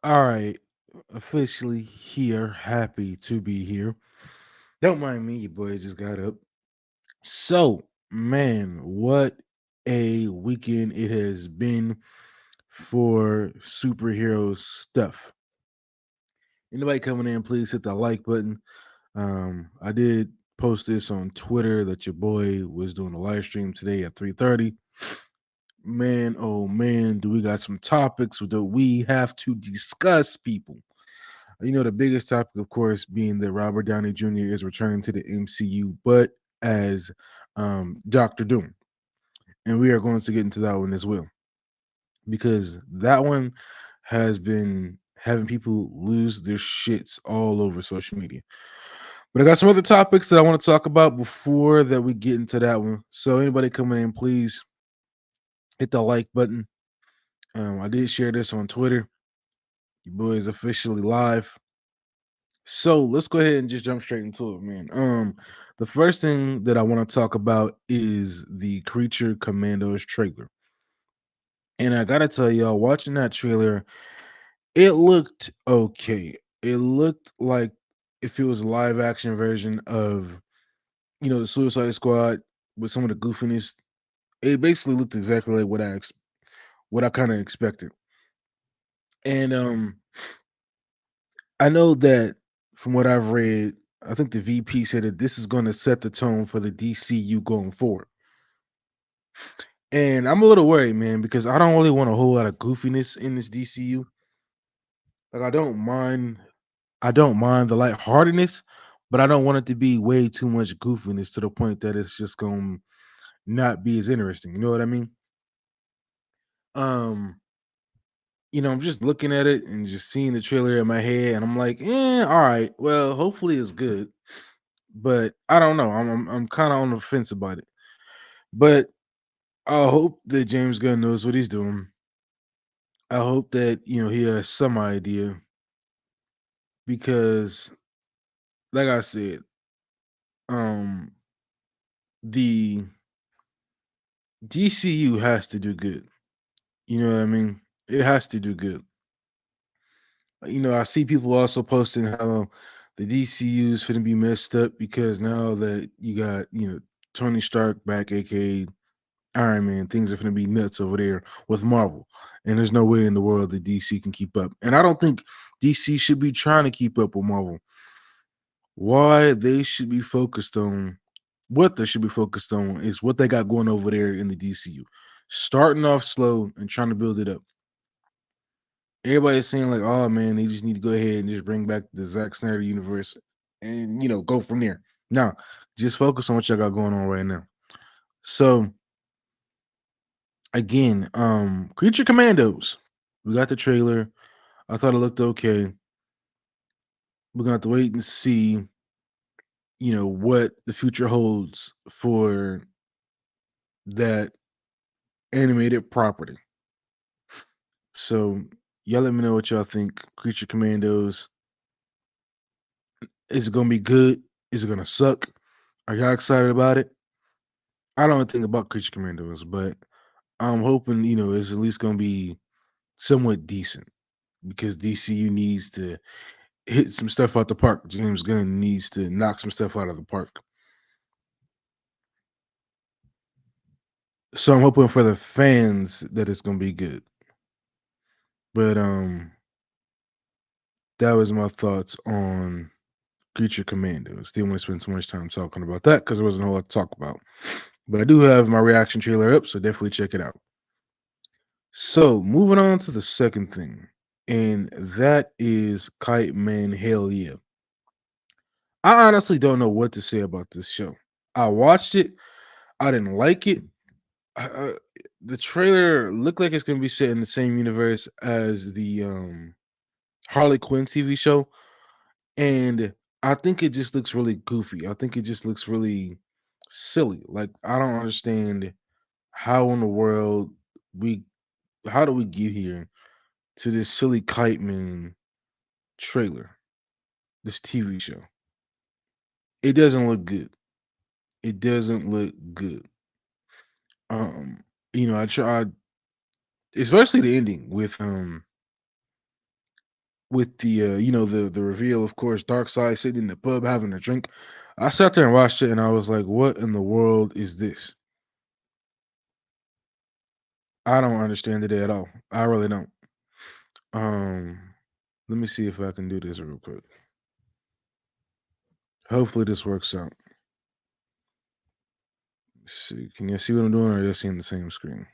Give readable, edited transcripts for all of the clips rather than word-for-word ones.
All right, officially here. Happy to be here. Don't mind me, your boy just got up. So, man, what a weekend it has been for superhero stuff. Anybody coming in, please hit the like button. I did post this on Twitter that your boy was doing a live stream today at 3:30. Man, oh man, do we got some topics that we have to discuss, people? The biggest topic, of course, being that Robert Downey Jr. is returning to the MCU, but as Doctor Doom. And we are going to get into that one as well, because that one has been having people lose their shits all over social media. But I got some other topics that I want to talk about before that we get into that one. So anybody coming in, please hit the like button. I did share this on Twitter. Your boy is officially live. So let's go ahead and just jump straight into it, man. The first thing that I want to talk about is the Creature Commandos trailer. And I gotta tell y'all, watching that trailer, it looked okay. It looked like if it was a live action version of, the Suicide Squad with some of the goofiness. It basically looked exactly like what I kind of expected. And I know that from what I've read, I think the VP said that this is going to set the tone for the DCU going forward. And I'm a little worried, man, because I don't really want a whole lot of goofiness in this DCU. Like I don't mind the lightheartedness, but I don't want it to be way too much goofiness to the point that it's just going to not be as interesting. You know what I mean? Um, I'm just looking at it and just seeing the trailer in my head, and I'm like, all right. Well, hopefully it's good, but I don't know. I'm kind of on the fence about it. But I hope that James Gunn knows what he's doing. I hope that he has some idea, because, like I said, um, the DCU has to do good. You know what I mean? It has to do good. I see people also posting how the DCU is going to be messed up because now that you got Tony Stark back, aka Iron Man, things are going to be nuts over there with Marvel. And there's no way in the world that DC can keep up. And I don't think DC should be trying to keep up with Marvel. Why they should be focused on what they should be focused on is what they got going over there in the DCU. Starting off slow and trying to build it up. Everybody's saying like, oh man, they just need to go ahead and just bring back the Zack Snyder universe and go from there. Now, just focus on what y'all got going on right now. So again, Creature Commandos. We got the trailer. I thought it looked okay. We're gonna have to wait and see, what the future holds for that animated property. So y'all let me know what y'all think. Creature Commandos. Is it gonna be good? Is it gonna suck? Are y'all excited about it? I don't think about Creature Commandos, but I'm hoping, it's at least gonna be somewhat decent, because DCU needs to hit some stuff out the park. James Gunn needs to knock some stuff out of the park. So I'm hoping for the fans that it's gonna be good. But that was my thoughts on Creature Commandos. Didn't want to spend too much time talking about that because there wasn't a whole lot to talk about. But I do have my reaction trailer up, so definitely check it out. So moving on to the second thing, and that is Kite Man Hell Yeah. I honestly don't know what to say about this show. I watched it. I didn't like it. Uh, the trailer looked like it's going to be set in the same universe as the Harley Quinn TV show, and I think it just looks really goofy. I think it just looks really silly. Like, I don't understand how in the world we how do we get here to this silly Kite Man trailer, this TV show. It doesn't look good. It doesn't look good. Um, I tried, especially the ending with with the the reveal, of course, Dark Side sitting in the pub having a drink. I sat there and watched it, and I was like, "What in the world is this?" I don't understand it at all. I really don't. Um, Let me see if I can do this real quick. Hopefully, this works out. Let's see, can you see what I'm doing, or are you seeing the same screen?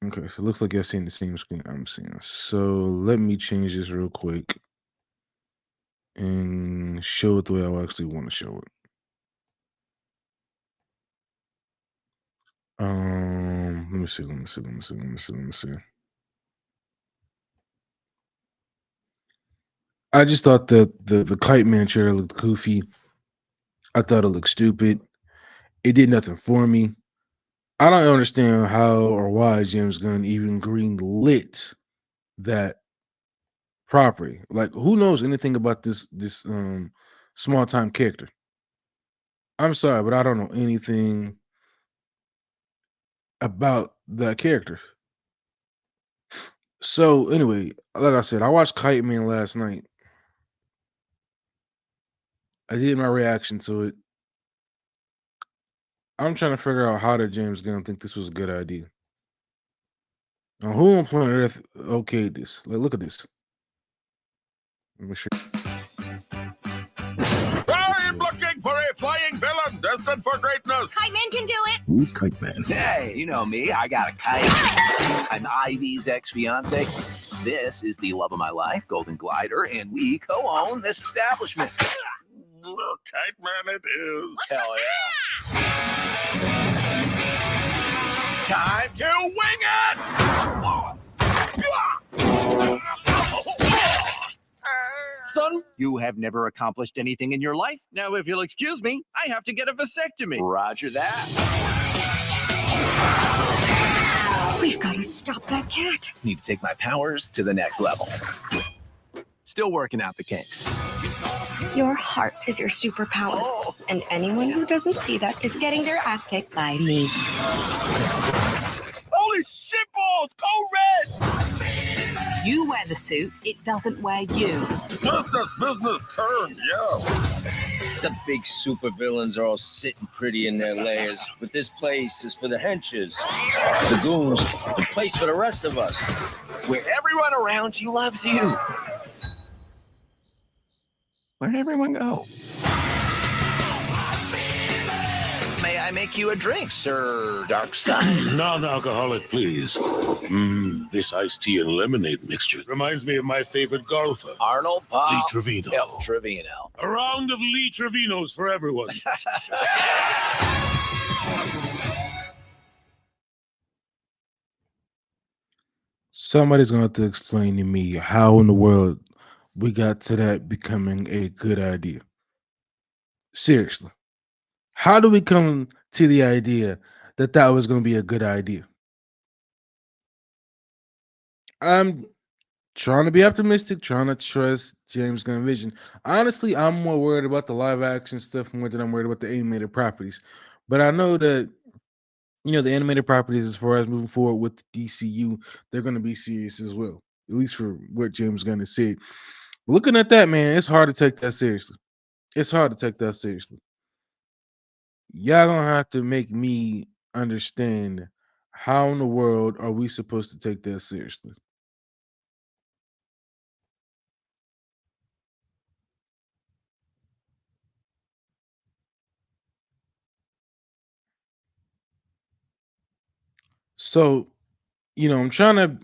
Okay, so it looks like you're seeing the same screen I'm seeing. So let me change this real quick and show it the way I actually want to show it. Let me see, let me see, let me see, let me see, let me see. I just thought that the Kite Man chair looked goofy. I thought it looked stupid. It did nothing for me. I don't understand how or why James Gunn even green lit that property. Like, who knows anything about this small time character? I'm sorry, but I don't know anything about that character. So anyway, like I said, I watched Kite Man last night. I did my reaction to it. I'm trying to figure out how did James Gunn think this was a good idea. Now, who on planet Earth okayed this? Like, look at this. Let me show I'm looking for a flying villain destined for greatness. Kite Man can do it. Who's Kite Man? Hey, you know me. I got a kite. I'm Ivy's ex-fiance. This is the love of my life, Golden Glider, and we co-own this establishment. Kite Man it is. Hell yeah. Time to wing it! Son, you have never accomplished anything in your life. Now, if you'll excuse me, I have to get a vasectomy. Roger that. We've got to stop that cat. Need to take my powers to the next level. Still working out the kinks. Your heart is your superpower. Oh. And anyone who doesn't see that is getting their ass kicked by me. Holy shitballs! Go red! You wear the suit, it doesn't wear you. Business turn, yes. The big supervillains are all sitting pretty in their layers, but this place is for the henches, the goons, the place for the rest of us. Where everyone around you loves you. Where'd everyone go? May I make you a drink, Sir Darkside? Non-alcoholic, please. This iced tea and lemonade mixture reminds me of my favorite golfer, Arnold Lee Pop Trevino. El Trevino. A round of Lee Trevinos for everyone. Somebody's gonna have to explain to me how in the world we got to that becoming a good idea. Seriously. How do we come to the idea that that was gonna be a good idea? I'm trying to be optimistic, trying to trust James Gunn vision. Honestly, I'm more worried about the live action stuff more than I'm worried about the animated properties. But I know that the animated properties, as far as moving forward with the DCU, they're going to be serious as well. At least for what James Gunn has said. Looking at that, man, it's hard to take that seriously. It's hard to take that seriously. Y'all gonna have to make me understand how in the world are we supposed to take that seriously. So, I'm trying to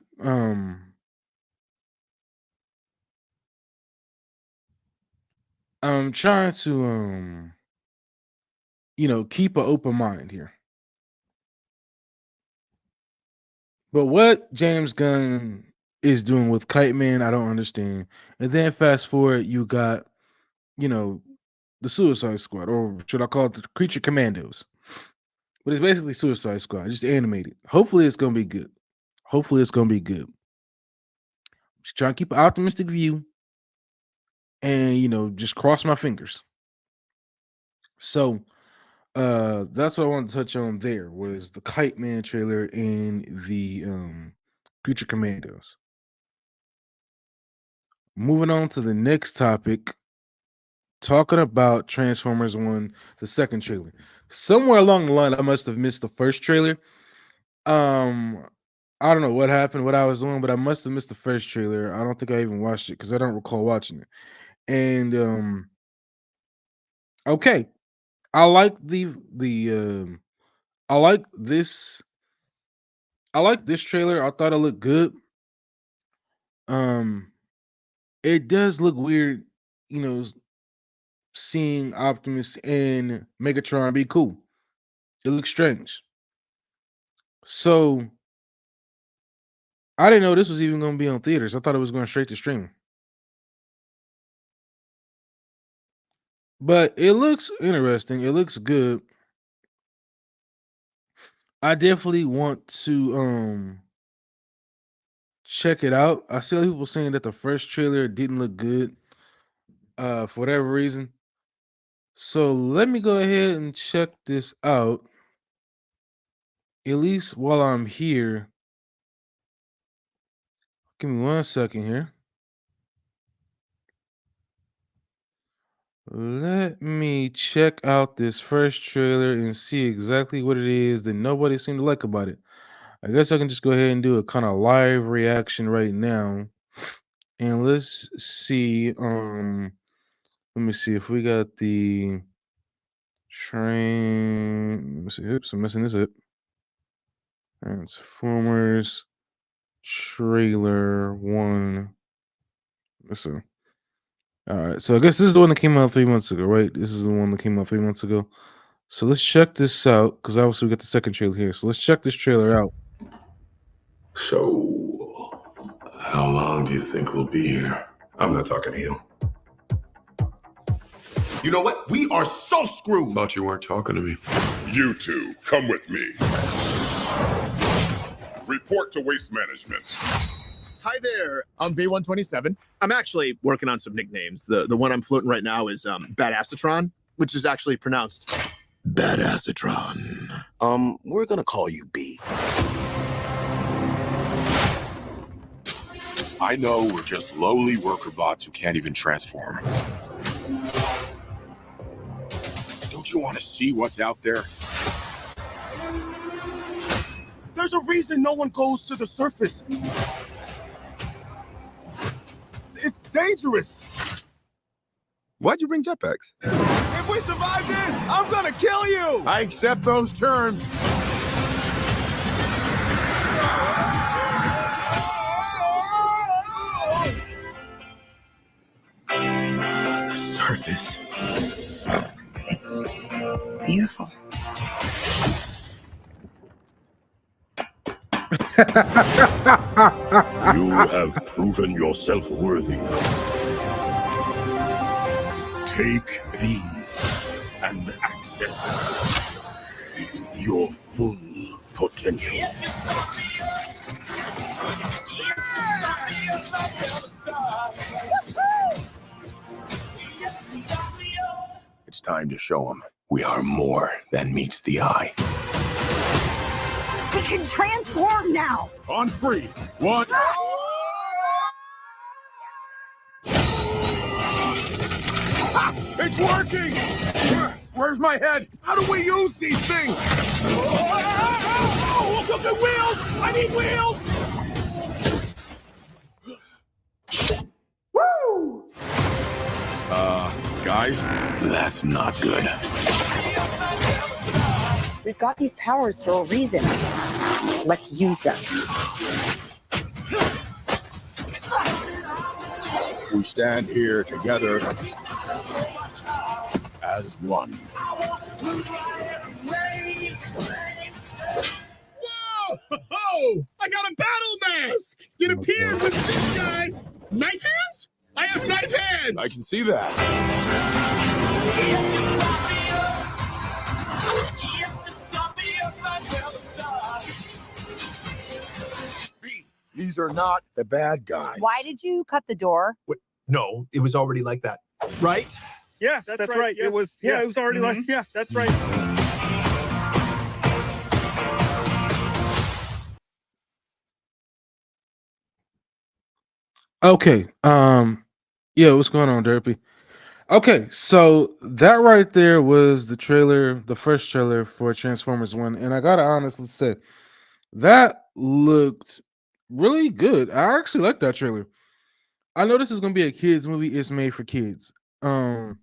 I'm trying to keep an open mind here. But what James Gunn is doing with Kite Man, I don't understand. And then fast forward, you got, you know, the Suicide Squad, or should I call it the Creature Commandos? But it's basically Suicide Squad, just animated. Hopefully it's gonna be good. Hopefully it's gonna be good. Just trying to keep an optimistic view and just cross my fingers. So that's what I wanted to touch on there was the Kite Man trailer and the Creature Commandos. moving on to the next topic, talking about Transformers One, the second trailer. Somewhere along the line, I must have missed the first trailer. Um, I don't know what happened, what I was doing, but I must have missed the first trailer. I don't think I even watched it because I don't recall watching it. And okay, I like the I like this I like this trailer. I thought it looked good. Um, it does look weird, you know, seeing Optimus and Megatron be cool. It looks strange. So I didn't know this was even going to be on theaters. I thought it was going straight to streaming. But it looks interesting. It looks good. I definitely want to check it out. I see a lot of people saying that the first trailer didn't look good for whatever reason. So let me go ahead and check this out. At least while I'm here. Give me 1 second here. Let me check out this first trailer and see exactly what it is that nobody seemed to like about it. I guess I can just go ahead and do a kind of live reaction right now. And let's see. Let me see if we got the train. Let me see. Oops, I'm messing this up. Transformers trailer one. Let's see. All right, so I guess this is the one that came out 3 months ago, right? This is the one that came out 3 months ago. So let's check this out because obviously we got the second trailer here. So let's check this trailer out. So, how long do you think we'll be here? I'm not talking to you. You know what? We are so screwed. Thought you weren't talking to me. You two, come with me. Report to Waste Management. Hi there, I'm B127. I'm actually working on some nicknames. The one I'm floating right now is Badassatron, which is actually pronounced Badassatron. We're gonna call you B. I know we're just lowly worker bots who can't even transform. Don't you want to see what's out there? There's a reason no one goes to the surface. It's dangerous. Why'd you bring jetpacks? If we survive this, I'm gonna kill you. I accept those terms. The surface. It's beautiful. You have proven yourself worthy. Take these and access your full potential. It's time to show them we are more than meets the eye. We can transform now. On three. One. It's working. Where's my head? How do we use these things? Oh, look at wheels! I need wheels! Woo! Guys, that's not good. We've got these powers for a reason. Let's use them. We stand here together as one. Whoa! I got a battle mask! It appears with this guy. Knife hands? I have knife hands! I can see that. These are not the bad guys. Why did you cut the door? No, it was already like that. Right? Yes, that's right. Yes, It was. Yeah, yes. it was already like. Yeah, that's right. Okay. Yeah, what's going on, Derpy? Okay, so that right there was the trailer, the first trailer for Transformers 1. And I gotta honestly say, that looked really good. I actually like that trailer. I know this is gonna be a kids movie, it's made for kids. Um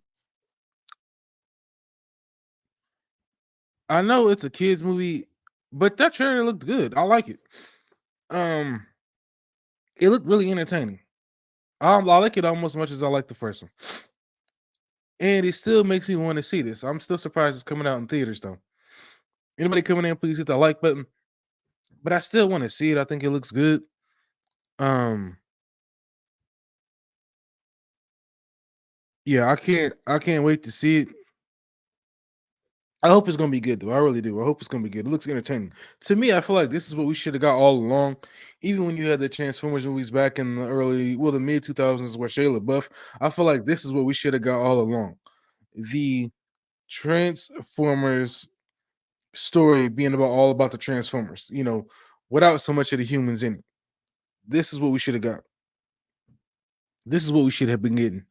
I know it's a kids movie, but that trailer looked good. I like it. Um it looked really entertaining. I like it almost as much as I like the first one. And it still makes me want to see this. I'm still surprised it's coming out in theaters though. Anybody coming in, please hit the like button. But I still want to see it. I think it looks good. Um, yeah, I can't wait to see it. I hope it's gonna be good though. I really do. I hope it's gonna be good. It looks entertaining. To me, I feel like this is what we should have got all along. Even when you had the Transformers movies back in the the mid 2000s where Shia LaBeouf, I feel like this is what we should have got all along. The Transformers story being all about the Transformers, without so much of the humans in it. This is what we should have got. This is what we should have been getting.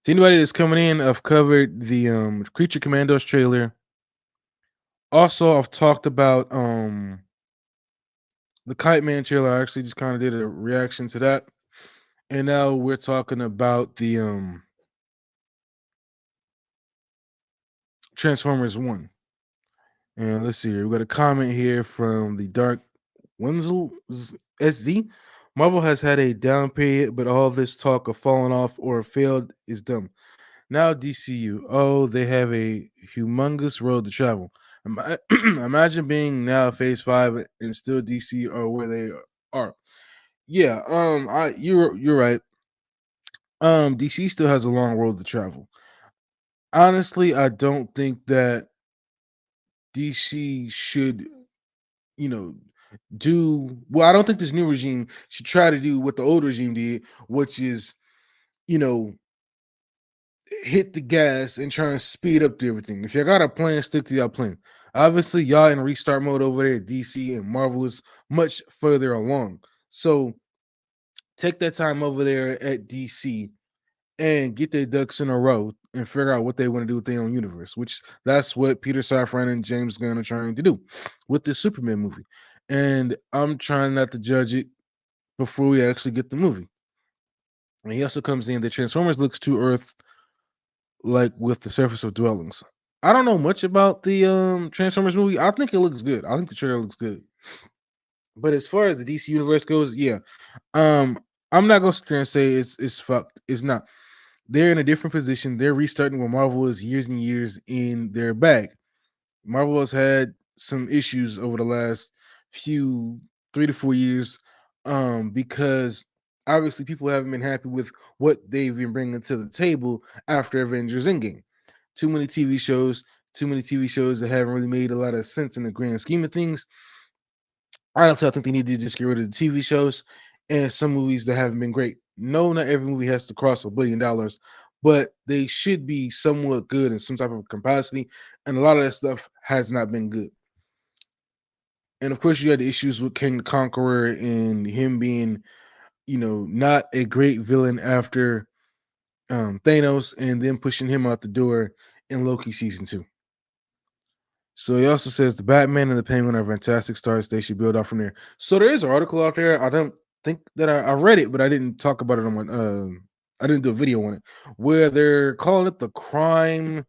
To anybody that's coming in, I've covered the Creature Commandos trailer. Also, I've talked about the Kite Man trailer. I actually just kind of did a reaction to that. And now we're talking about the Transformers 1. And let's see here. We got a comment here from the Dark Wenzel SZ. Marvel has had a down period, but all this talk of falling off or failed is dumb. Now DCU, oh, they have a humongous road to travel. Imagine being now Phase 5 and still DC are where they are. Yeah, you're right. DC still has a long road to travel. Honestly, I don't think that DC should, you know, do well. I don't think this new regime should try to do what the old regime did, which is, you know, hit the gas and try and speed up to everything. If y'all got a plan, stick to y'all plan. Obviously, y'all in restart mode over there at DC, and Marvel is much further along. So take that time over there at DC and get their ducks in a row and figure out what they want to do with their own universe, which that's what Peter Safran and James Gunn are trying to do with this Superman movie. And I'm trying not to judge it before we actually get the movie. And he also comes in that Transformers looks to Earth like with the surface of dwellings. I don't know much about the Transformers movie. I think it looks good. I think the trailer looks good. But as far as the DC universe goes, yeah. Um I'm not gonna sit there and say it's fucked. It's not. They're in a different position. They're restarting where Marvel is years and years in their bag. Marvel has had some issues over the last few 3 to 4 years, because obviously people haven't been happy with what they've been bringing to the table after Avengers Endgame. Too many TV shows, too many TV shows that haven't really made a lot of sense in the grand scheme of things. Honestly, I think they need to just get rid of the TV shows and some movies that haven't been great. No, not every movie has to cross $1 billion, but they should be somewhat good in some type of capacity. And a lot of that stuff has not been good. And of course, you had the issues with King the Conqueror and him being, not a great villain after Thanos, and then pushing him out the door in Loki season 2. So he also says the Batman and the Penguin are fantastic stars. They should build off from there. So there is an article out there. I don't think that I read it, but I didn't talk about it on my. I didn't do a video on it where they're calling it the crime.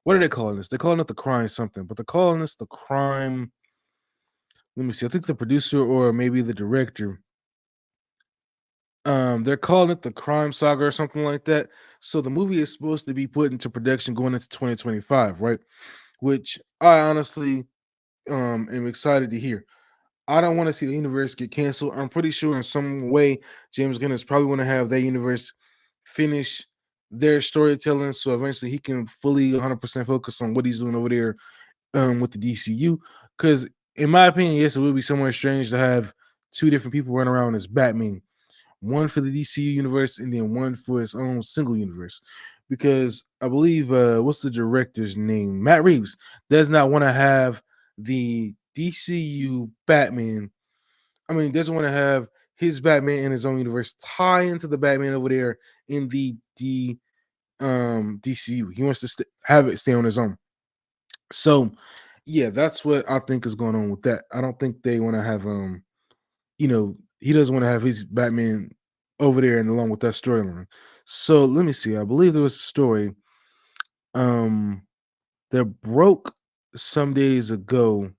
What are they calling this? They're calling it the crime something, but they're calling this the crime. Let me see. I think the producer or maybe the director. They're calling it the crime saga or something like that. So the movie is supposed to be put into production going into 2025, right? Which I honestly am excited to hear. I don't want to see the universe get canceled. I'm pretty sure in some way James Gunn is probably going to have that universe finish their storytelling, so eventually he can fully 100% focus on what he's doing over there with the DCU. Because in my opinion, yes, it would be somewhere strange to have two different people run around as Batman, one for the DCU universe and then one for his own single universe. Because I believe what's the director's name? Matt Reeves does not want to have the DCU Batman. I mean, doesn't want to have his Batman in his own universe tie into the Batman over there in the DCU. He wants to have it stay on his own. So yeah, that's what I think is going on with that. I don't think they want to have he doesn't want to have his Batman over there and along with that storyline. So let me see. I believe there was a story um that broke some days ago.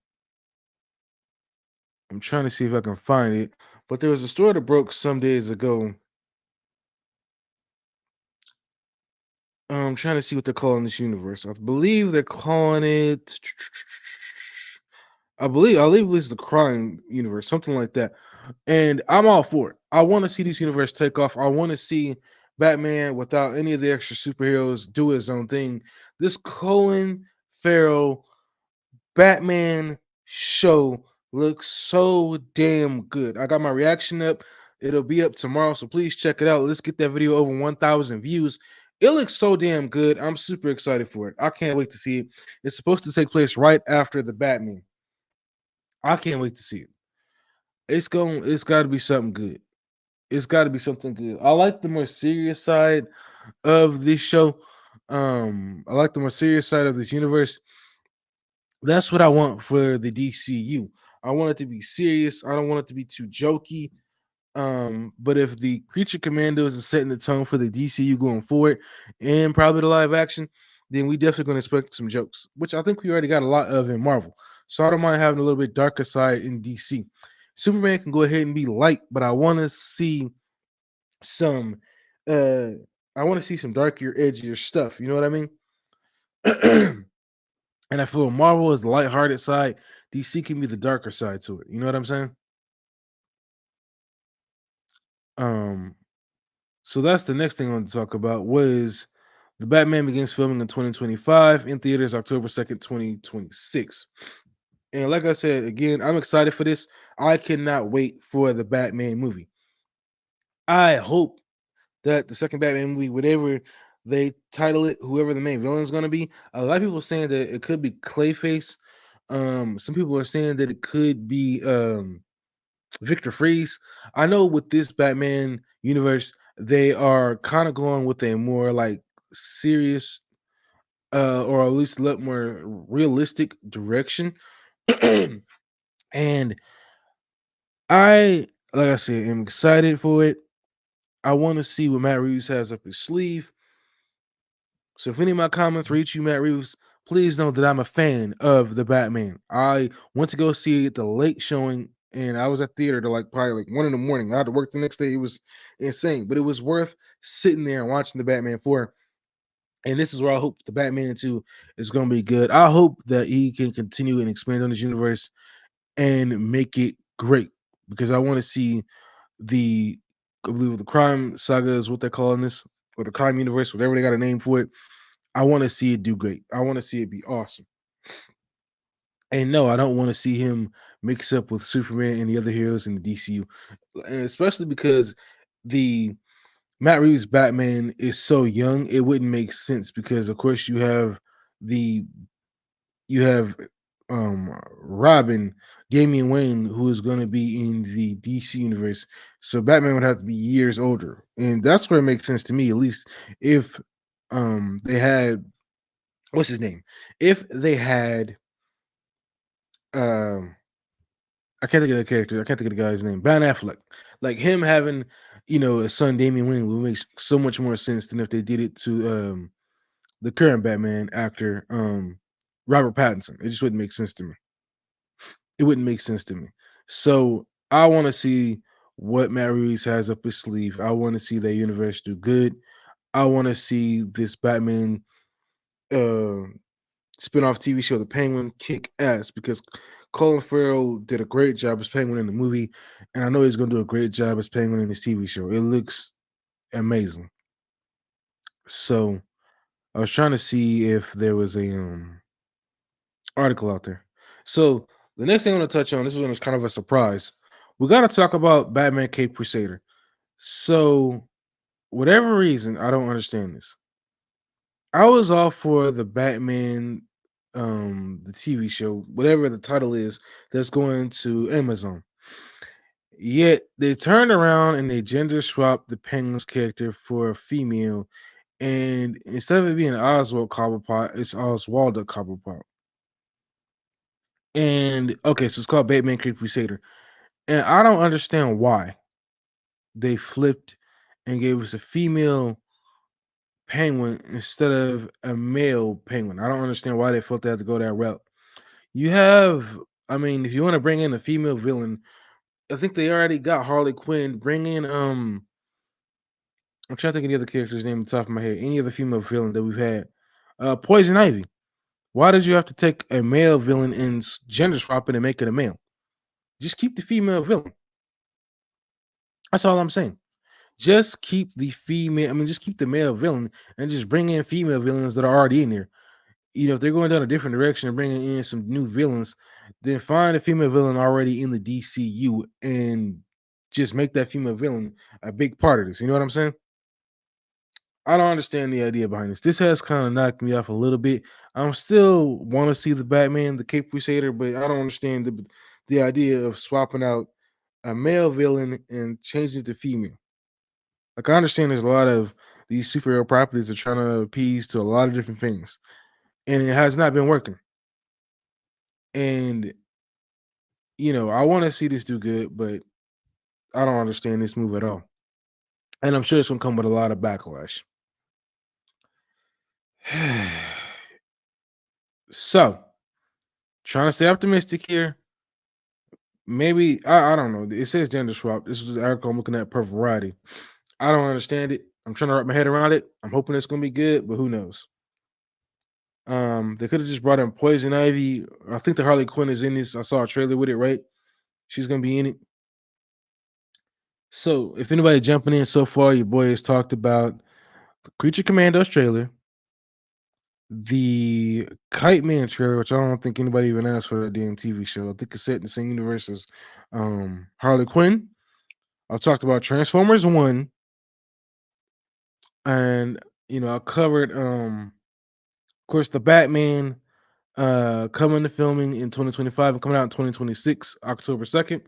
I'm trying to see if I can find it, but there was a story that broke some days ago. I'm trying to see what they're calling this universe. I believe they're calling it. I believe it was the crime universe, something like that. And I'm all for it. I want to see this universe take off. I want to see Batman without any of the extra superheroes do his own thing. This Colin Farrell Batman show looks so damn good. I got my reaction up. It'll be up tomorrow, so please check it out. Let's get that video over 1,000 views. It looks so damn good. I'm super excited for it. I can't wait to see it. It's supposed to take place right after the Batman. I can't wait to see it. It's got to be something good. It's got to be something good. I like the more serious side of this show. I like the more serious side of this universe. That's what I want for the DCU. I want it to be serious. I don't want it to be too jokey. But if the Creature Commandos are setting the tone for the DCU going forward, and probably the live action, then we definitely gonna expect some jokes, which I think we already got a lot of in Marvel. So I don't mind having a little bit darker side in DC. Superman can go ahead and be light, but I want to see some. Uh, I want to see some darker, edgier stuff. You know what I mean? And I feel Marvel is the lighthearted side. DC can be the darker side to it. You know what I'm saying? Um, so that's the next thing I want to talk about was the Batman Begins filming in 2025 in theaters October 2nd, 2026. And like I said, again, I'm excited for this. I cannot wait for the Batman movie. I hope that the second Batman movie, whatever they title it, whoever the main villain is going to be, a lot of people are saying that it could be Clayface. Some people are saying that it could be Victor Freeze. I know with this Batman universe, they are kind of going with a more like serious, or at least a lot more realistic direction. And I, like I said, am excited for it. I want to see what Matt Reeves has up his sleeve. So if any of my comments reach you, Matt Reeves, please know that I'm a fan of the Batman. I went to go see the late showing, and I was at theater to like probably like 1 in the morning. I had to work the next day. It was insane, but it was worth sitting there and watching the Batman 4. And this is where I hope the Batman 2 is going to be good. I hope that he can continue and expand on his universe and make it great because I want to see the, I believe the crime saga is what they're calling this, or the crime universe, whatever they got a name for it. I want to see it do great. I want to see it be awesome. And no, I don't want to see him mix up with Superman and the other heroes in the DCU, and especially because the Matt Reeves Batman is so young. It wouldn't make sense because, of course, the you have Robin, Damian Wayne, who is going to be in the DC universe. So Batman would have to be years older, and that's where it makes sense to me, at least if they had what's his name? If they had um I can't think of the character, I can't think of the guy's name, Ben Affleck. Like him having, a son Damian Wayne would make so much more sense than if they did it to the current Batman actor, Robert Pattinson. It just wouldn't make sense to me. It wouldn't make sense to me. So I want to see what Matt Reeves has up his sleeve. I want to see that universe do good. I want to see this Batman uh spin-off TV show, The Penguin, kick ass because Colin Farrell did a great job as Penguin in the movie, and I know he's going to do a great job as Penguin in his TV show. It looks amazing. So I was trying to see if there was a article out there. So the next thing I want to touch on, this one is kind of a surprise. We got to talk about Batman Cape Crusader. So whatever reason, I don't understand this. I was all for the Batman, the TV show, whatever the title is, that's going to Amazon. Yet they turned around and they gender swapped the Penguin's character for a female, and instead of it being Oswald Cobblepot, it's Oswaldo Cobblepot. And okay, so it's called Batman Cape Crusader. And I don't understand why they flipped and gave us a female penguin instead of a male penguin. I don't understand why they felt they had to go that route. You have, I mean, if you want to bring in a female villain, I think they already got Harley Quinn. Bring in, I'm trying to think of the other character's name on the top of my head. Any other female villain that we've had, Poison Ivy. Why did you have to take a male villain and gender swap it and make it a male? Just keep the female villain. That's all I'm saying. Just keep the female. I mean, just keep the male villain and just bring in female villains that are already in there. You know, if they're going down a different direction and bringing in some new villains, then find a female villain already in the DCU and just make that female villain a big part of this. You know what I'm saying? I don't understand the idea behind this. This has kind of knocked me off a little bit. I'm still want to see the Batman, the Cape Crusader, but I don't understand the idea of swapping out a male villain and changing it to female. Like I understand there's a lot of these superhero properties are trying to appease to a lot of different things, and it has not been working. And I want to see this do good, but I don't understand this move at all. And I'm sure it's gonna come with a lot of backlash. So, trying to stay optimistic here. Maybe I don't know. It says gender swap. This is the article I'm looking at per variety. I don't understand it. I'm trying to wrap my head around it. I'm hoping it's gonna be good, but who knows? They could have just brought in Poison Ivy. I think the Harley Quinn is in this. I saw a trailer with it, right? She's gonna be in it. So if anybody jumping in so far, your boy has talked about the Creature Commandos trailer, the Kite Man trailer, which I don't think anybody even asked for that damn TV show. I think it's set in the same universe as Harley Quinn. I talked about Transformers 1, and I covered of course the Batman coming to filming in 2025 and coming out in 2026, October 2nd.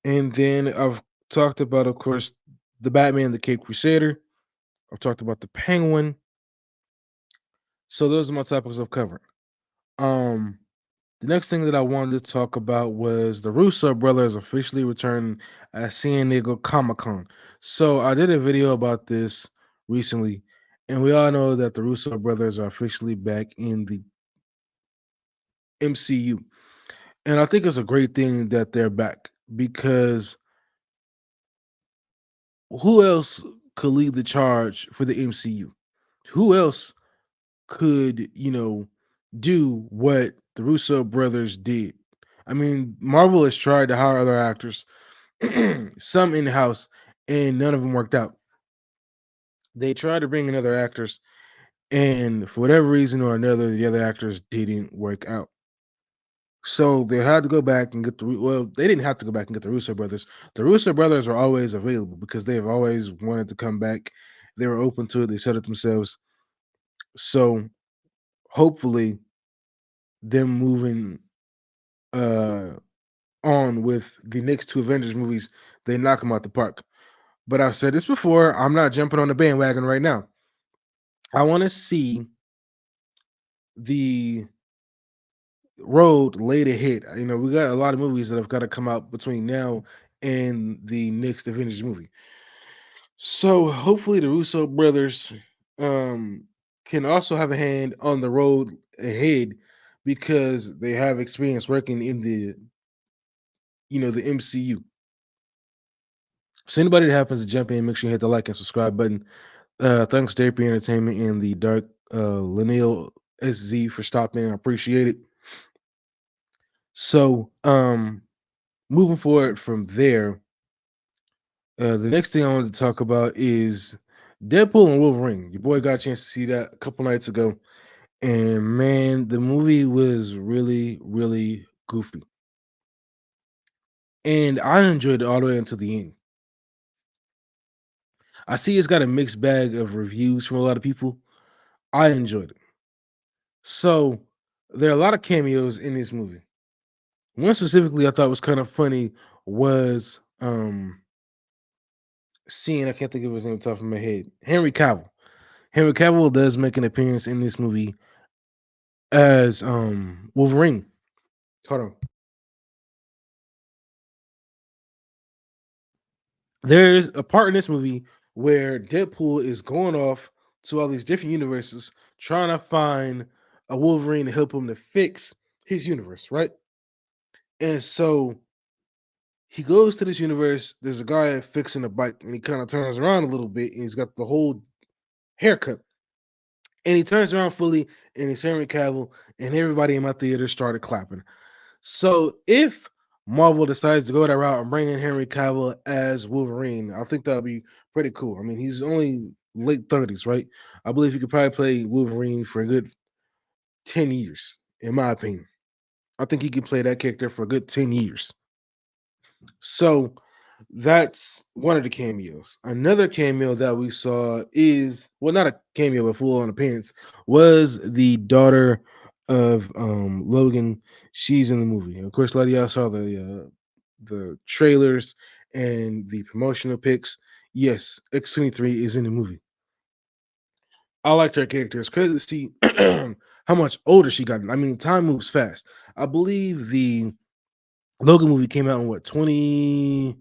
And then I've talked about, of course, the Batman, the Cape Crusader. I've talked about the Penguin. So those are my topics I've covered. Um, the next thing that I wanted to talk about was the Russo brothers officially returning at San Diego Comic Con. So I did a video about this recently, and we all know that the Russo brothers are officially back in the MCU. And I think it's a great thing that they're back because who else could lead the charge for the MCU? Who else could, do what the Russo brothers did? I mean, Marvel has tried to hire other actors, some in house, and none of them worked out. They tried to bring in other actors, and for whatever reason or another, the other actors didn't work out. So they had to go back and get they didn't have to go back and get the Russo brothers. The Russo brothers are always available because they've always wanted to come back. They were open to it. They said it themselves. So hopefully, them moving uh on with the next two Avengers movies, they knock them out the park. But I've said this before. I'm not jumping on the bandwagon right now. I want to see the road laid ahead. We got a lot of movies that have got to come out between now and the next Avengers movie. So hopefully the Russo brothers can also have a hand on the road ahead because they have experience working in the MCU. So anybody that happens to jump in, make sure you hit the like and subscribe button. Thanks to AP Entertainment and the Dark Linnell SZ for stopping. I appreciate it. So moving forward from there, the next thing I wanted to talk about is Deadpool and Wolverine. Your boy got a chance to see that a couple nights ago. And man, the movie was really, really goofy. And I enjoyed it all the way until the end. I see it's got a mixed bag of reviews from a lot of people. I enjoyed it. So there are a lot of cameos in this movie. One specifically I thought was kind of funny was seeing, I can't think of his name off the top of my head. Henry Cavill. Henry Cavill does make an appearance in this movie as Wolverine. Hold on. There's a part in this movie where Deadpool is going off to all these different universes trying to find a Wolverine to help him to fix his universe, right? And so he goes to this universe. There's a guy fixing a bike, and he kind of turns around a little bit, and he's got the whole haircut. And he turns around fully, and it's Henry Cavill, and everybody in my theater started clapping. So if Marvel decides to go that route and bring in Henry Cavill as Wolverine, I think that'll be pretty cool. I mean, he's only late 30s, right? I believe he could probably play Wolverine for a good 10 years, in my opinion. I think he could play that character for a good 10 years. So that's one of the cameos. Another cameo that we saw is, well, not a cameo, but full on appearance, was the daughter of Logan. She's in the movie. Of course, a lot of y'all saw the trailers and the promotional pics. Yes, X-23 is in the movie. I liked her character. It's crazy to see how much older she got. I mean, time moves fast. I believe the Logan movie came out in what, 20,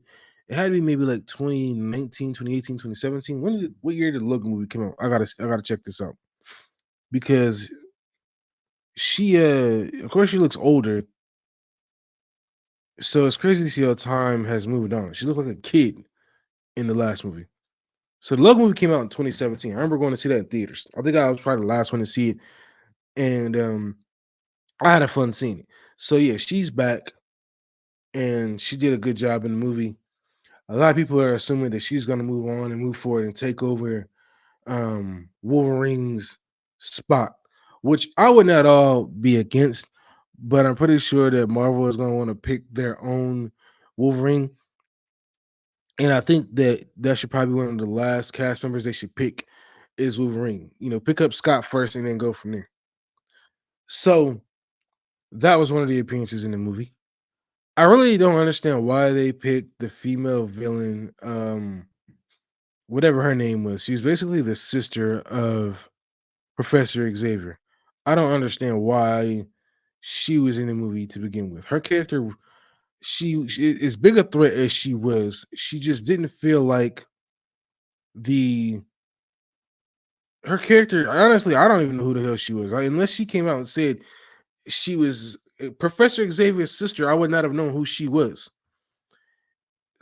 it had to be maybe like 2019, 2018, 2017. What year did the Logan movie come out? I gotta check this out. Because she of course she looks older. So it's crazy to see how time has moved on. She looked like a kid in the last movie. So the Logan movie came out in 2017. I remember going to see that in theaters. I think I was probably the last one to see it. And I had a fun seeing it. So yeah, she's back and she did a good job in the movie. A lot of people are assuming that she's going to move on and move forward and take over Wolverine's spot, which I would not all be against, but I'm pretty sure that Marvel is going to want to pick their own Wolverine. And I think that that should probably be one of the last cast members they should pick is Wolverine. You know, pick up Scott first and then go from there. So that was one of the appearances in the movie. I really don't understand why they picked the female villain, whatever her name was. She was basically the sister of Professor Xavier. I don't understand why she was in the movie to begin with. Her character, she as big a threat as she was, she just didn't feel like the her character. Honestly, I don't even know who the hell she was. Unless she came out and said she was Professor Xavier's sister, I would not have known who she was.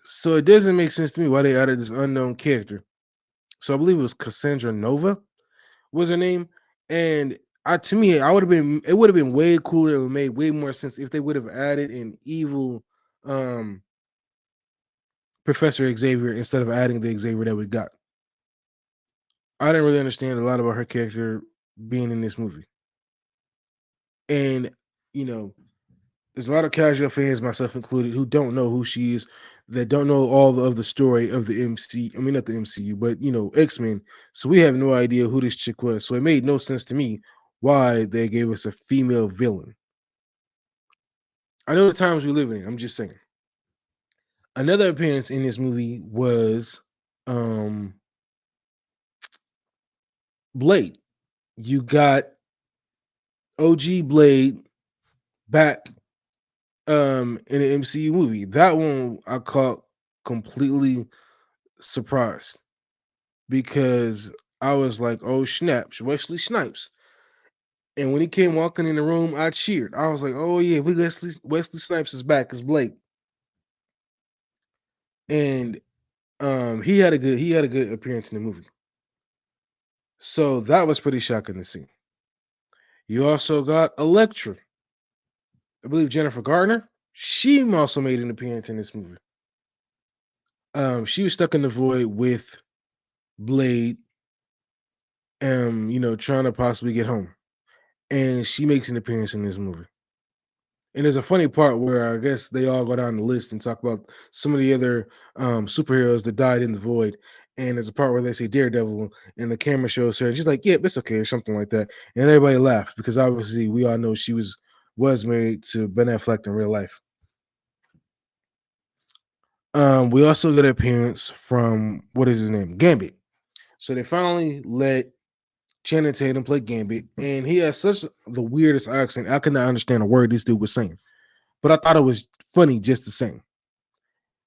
So it doesn't make sense to me why they added this unknown character. So I believe it was Cassandra Nova was her name, and to me, it would have been way cooler. It would have made way more sense if they would have added an evil um Professor Xavier instead of adding the Xavier that we got. I didn't really understand a lot about her character being in this movie, and you know, there's a lot of casual fans, myself included, who don't know who she is, that don't know all of the story of the MC. I mean, not the MCU, but X-Men. So we have no idea who this chick was. So it made no sense to me why they gave us a female villain. I know the times we live in. I'm just saying. Another appearance in this movie was um Blade. You got OG Blade back in an MCU movie. That one I caught completely surprised because I was like, "Oh snap, Wesley Snipes!" And when he came walking in the room, I cheered. I was like, "Oh yeah, Wesley Snipes is back as Blake," and he had a good appearance in the movie. So that was pretty shocking to see. You also got Elektra. I believe Jennifer Gardner. She also made an appearance in this movie. She was stuck in the void with Blade, trying to possibly get home. And she makes an appearance in this movie. And there's a funny part where I guess they all go down the list and talk about some of the other superheroes that died in the void. And there's a part where they say Daredevil, and the camera shows her, and she's like, "Yep, it's okay," or something like that. And everybody laughed because obviously we all know she was was married to Ben Affleck in real life. We also get an appearance from what is his name? Gambit. So they finally let Channing Tatum play Gambit, and he has such the weirdest accent. I could not understand a word this dude was saying, but I thought it was funny just the same.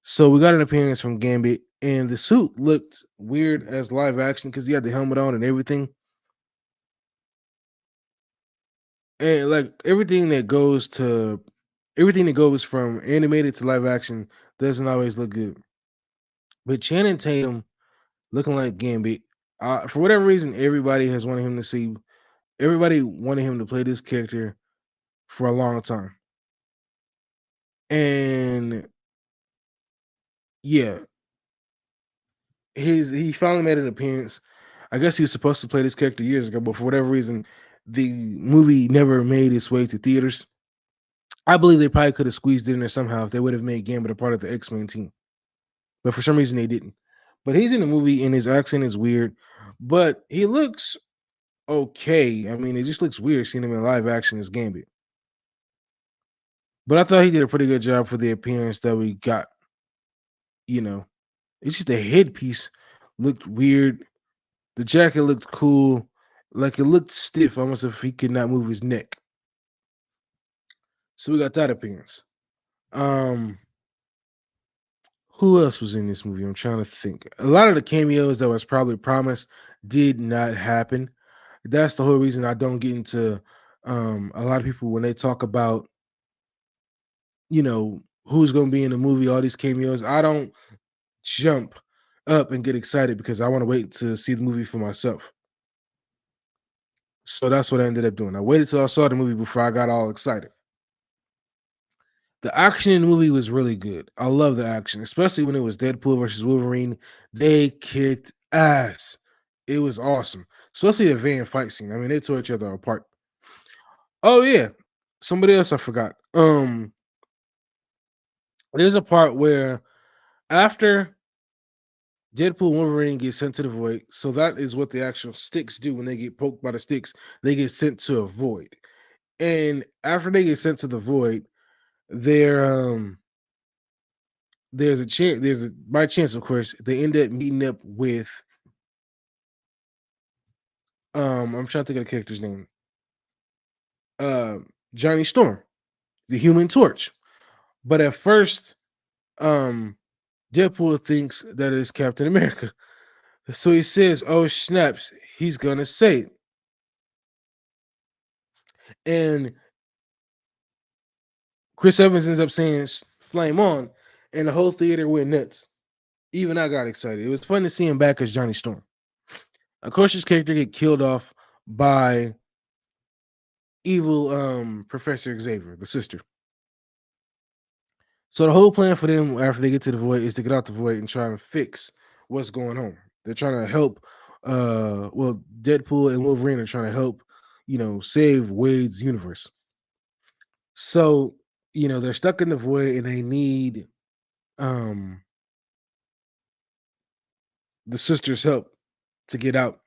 So we got an appearance from Gambit, and the suit looked weird as live action because he had the helmet on and everything. And like everything that goes from animated to live action doesn't always look good. But Channing Tatum looking like Gambit, for whatever reason, everybody wanted him to play this character for a long time. And yeah, he finally made an appearance. I guess he was supposed to play this character years ago, but for whatever reason, the movie never made its way to theaters. I believe they probably could have squeezed it in there somehow if they would have made Gambit a part of the X-Men team. But for some reason they didn't. But he's in the movie and his accent is weird, but he looks okay. I mean, it just looks weird seeing him in live action as Gambit. But I thought he did a pretty good job for the appearance that we got. You know, it's just the headpiece looked weird. The jacket looked cool. Like it looked stiff, almost if he could not move his neck. So we got that appearance. Um, who else was in this movie? I'm trying to think. A lot of the cameos that was probably promised did not happen. That's the whole reason I don't get into a lot of people when they talk about, who's going to be in the movie, all these cameos. I don't jump up and get excited because I want to wait to see the movie for myself. So that's what I ended up doing. I waited till I saw the movie before I got all excited. The action in the movie was really good. I love the action, especially when it was Deadpool versus Wolverine. They kicked ass. It was awesome, especially the van fight scene. I mean, they tore each other apart. Oh yeah, somebody else I forgot. There's a part where after Deadpool and Wolverine get sent to the void, so that is what the actual sticks do when they get poked by the sticks. They get sent to a void, and after they get sent to the void, they're there's a chance, by chance, of course, they end up meeting up with I'm trying to think of the character's name. Uh Johnny Storm, the Human Torch. But at first, um Deadpool thinks that it's Captain America. So he says, "Oh snaps, he's gonna say it." And Chris Evans ends up saying flame on, and the whole theater went nuts. Even I got excited. It was fun to see him back as Johnny Storm. Of course, his character get killed off by evil Professor Xavier, the sister. So the whole plan for them after they get to the void is to get out the void and try and fix what's going on. They're trying to help Deadpool and Wolverine are trying to help, save Wade's universe. So, they're stuck in the void and they need um the sister's help to get out.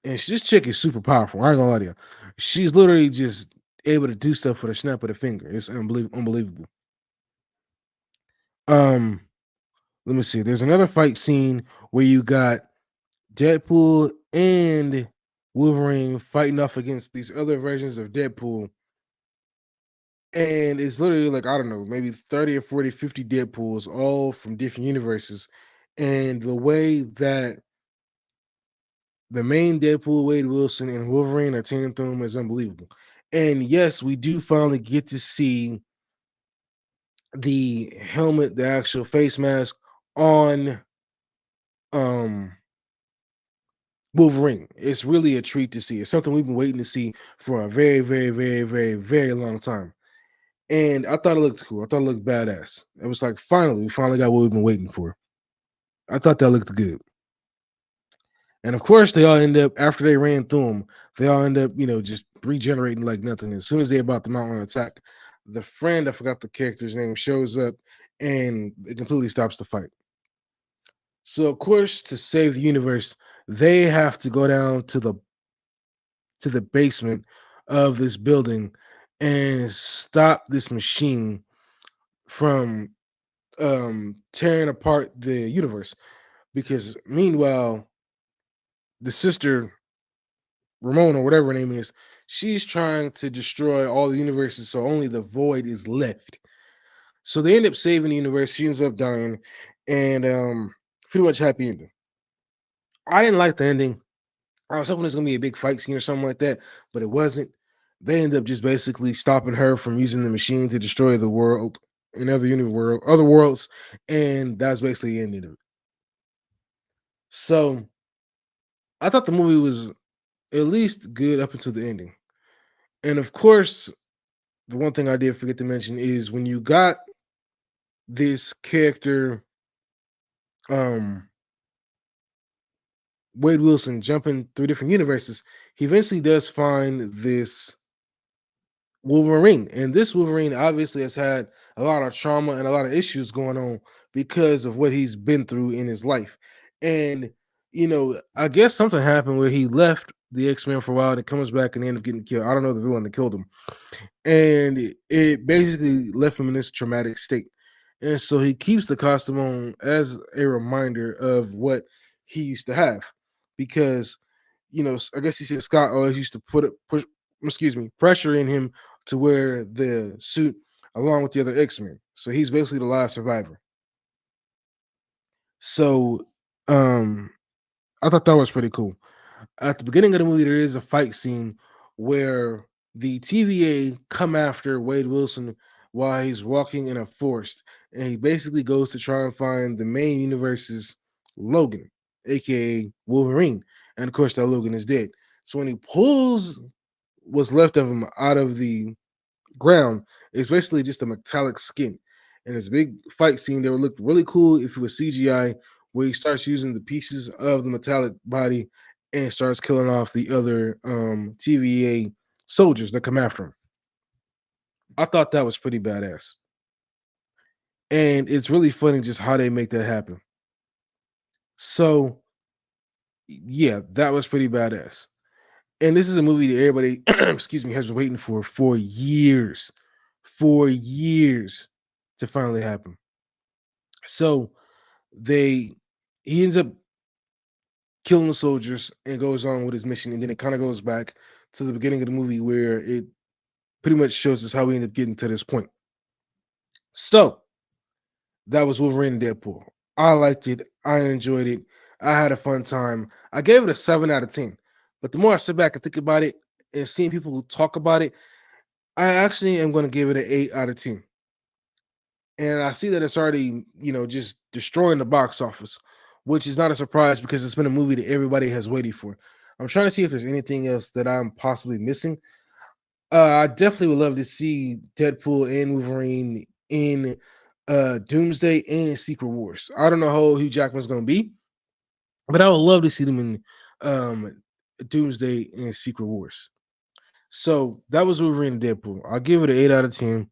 And this chick is super powerful. I ain't gonna lie to you. She's literally just able to do stuff with a snap of the finger. It's unbelievable. Um, Let me see. There's another fight scene where you got Deadpool and Wolverine fighting off against these other versions of Deadpool. And it's literally like, I don't know, maybe 30 or 40, 50 Deadpools, all from different universes. And the way that the main Deadpool, Wade Wilson, and Wolverine are tearing through him is unbelievable. And yes, we do finally get to see the helmet, the actual face mask on um Wolverine. It's really a treat to see. It's something we've been waiting to see for a very, very, very, very, very long time. And I thought it looked cool. I thought it looked badass. It was like, we finally got what we've been waiting for. I thought that looked good. And of course, they all end up, after they ran through them, they all end up, just regenerating like nothing. As soon as they're about to mount an attack, the friend, I forgot the character's name, shows up and it completely stops the fight. So, of course, to save the universe, they have to go down to the basement of this building and stop this machine from tearing apart the universe. Because meanwhile, the sister Ramona, whatever her name is, she's trying to destroy all the universes, so only the void is left. So they end up saving the universe. She ends up dying, and pretty much happy ending. I didn't like the ending. I was hoping there's gonna be a big fight scene or something like that, but it wasn't. They end up just basically stopping her from using the machine to destroy the world and other worlds, and that's basically the ending of it. So I thought the movie was at least good up until the ending. And of course, the one thing I did forget to mention is when you got this character, um, Wade Wilson jumping through different universes, he eventually does find this Wolverine. And this Wolverine obviously has had a lot of trauma and a lot of issues going on because of what he's been through in his life. And, I guess something happened where he left the X-Men for a while and comes back and ended up getting killed. I don't know the villain that killed him. And it basically left him in this traumatic state. And so he keeps the costume on as a reminder of what he used to have. Because, I guess he said Scott always used to pressure in him to wear the suit along with the other X-Men. So he's basically the last survivor. So I thought that was pretty cool. At the beginning of the movie, there is a fight scene where the TVA come after Wade Wilson while he's walking in a forest, and he basically goes to try and find the main universe's Logan, aka Wolverine, and of course that Logan is dead. So when he pulls what's left of him out of the ground, it's basically just a metallic skin. And it's a big fight scene that would look really cool if it was CGI, where he starts using the pieces of the metallic body and starts killing off the other TVA soldiers that come after him. I thought that was pretty badass. And it's really funny just how they make that happen. So, yeah, that was pretty badass. And this is a movie that everybody, excuse me, has been waiting for years, 4 years to finally happen. So they he ends up killing the soldiers and goes on with his mission, and then it kind of goes back to the beginning of the movie where it pretty much shows us how we end up getting to this point. So that was Wolverine and Deadpool. I liked it. I enjoyed it. I had a fun time. I gave it a 7 out of 10. But the more I sit back and think about it and seeing people talk about it, I actually am going to give it an 8 out of 10. And I see that it's already, just destroying the box office, which is not a surprise because it's been a movie that everybody has waited for. I'm trying to see if there's anything else that I'm possibly missing. I definitely would love to see Deadpool and Wolverine in Doomsday and Secret Wars. I don't know how old Hugh Jackman's going to be, but I would love to see them in Doomsday and Secret Wars. So that was Wolverine and Deadpool. I'll give it an 8 out of 10.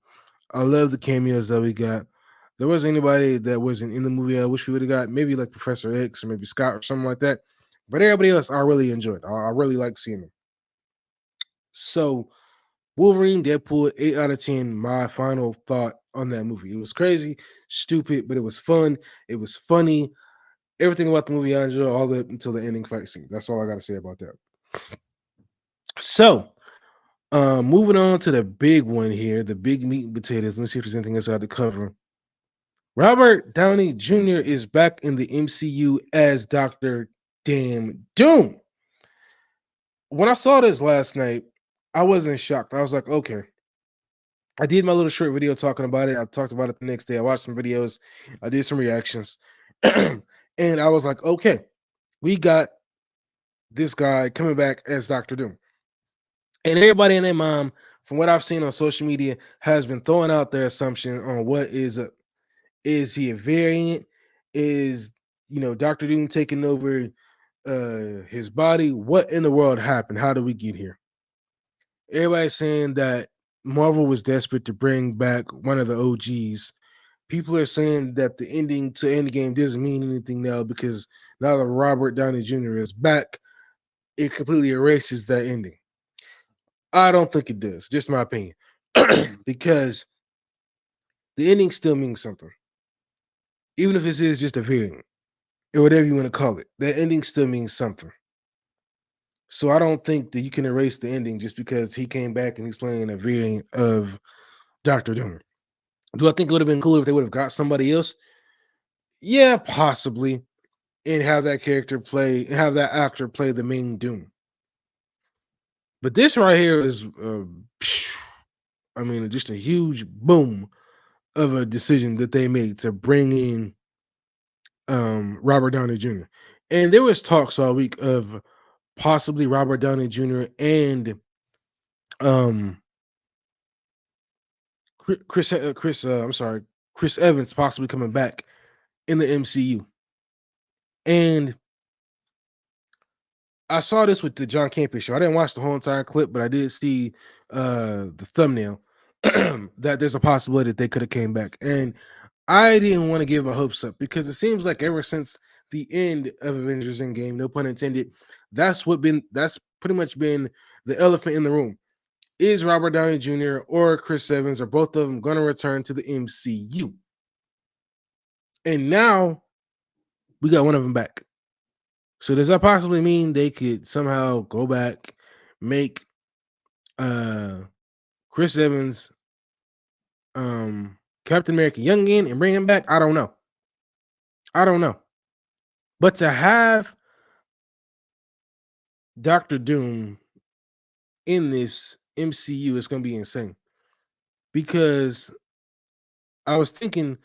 I love the cameos that we got. There wasn't anybody that wasn't in the movie I wish we would have got. Maybe like Professor X or maybe Scott or something like that. But everybody else, I really enjoyed. I really like seeing them. So Wolverine, Deadpool, 8 out of 10. My final thought on that movie. It was crazy, stupid, but it was fun. It was funny. Everything about the movie I enjoyed all the until the ending fight scene. That's all I got to say about that. So, moving on to the big one here, the big meat and potatoes. Let me see if there's anything else I had to cover. Robert Downey Jr. is back in the MCU as Dr. Damn Doom. When I saw this last night, I wasn't shocked. I was like, okay. I did my little short video talking about it. I talked about it the next day. I watched some videos. I did some reactions. And I was like, okay, we got this guy coming back as Dr. Doom. And everybody and their mom, from what I've seen on social media, has been throwing out their assumption on what is he a variant? Is Dr. Doom taking over his body? What in the world happened? How did we get here? Everybody's saying that Marvel was desperate to bring back one of the OGs. People are saying that the ending to Endgame doesn't mean anything now because now that Robert Downey Jr. is back, it completely erases that ending. I don't think it does. Just my opinion. because the ending still means something, even if this is just a variant or whatever you want to call it. The ending still means something. So I don't think that you can erase the ending just because he came back and he's playing a variant of Doctor Doom. Do I think it would have been cooler if they would have got somebody else? Yeah, possibly. And have that actor play the main Doom. But this right here is, I mean, just a huge boom of a decision that they made to bring in Robert Downey Jr. And there was talks all week of possibly Robert Downey Jr. and um Chris Evans possibly coming back in the MCU. And I saw this with the John Campbell show. I didn't watch the whole entire clip, but I did see the thumbnail that there's a possibility that they could have came back. And I didn't want to give a hopes up because it seems like ever since the end of Avengers Endgame, no pun intended, that's pretty much been the elephant in the room. Is Robert Downey Jr. or Chris Evans or both of them going to return to the MCU? And now we got one of them back. So does that possibly mean they could somehow go back, make Chris Evans Captain America young again and bring him back? I don't know. But to have Doctor Doom in this MCU is going to be insane. Because I was thinking,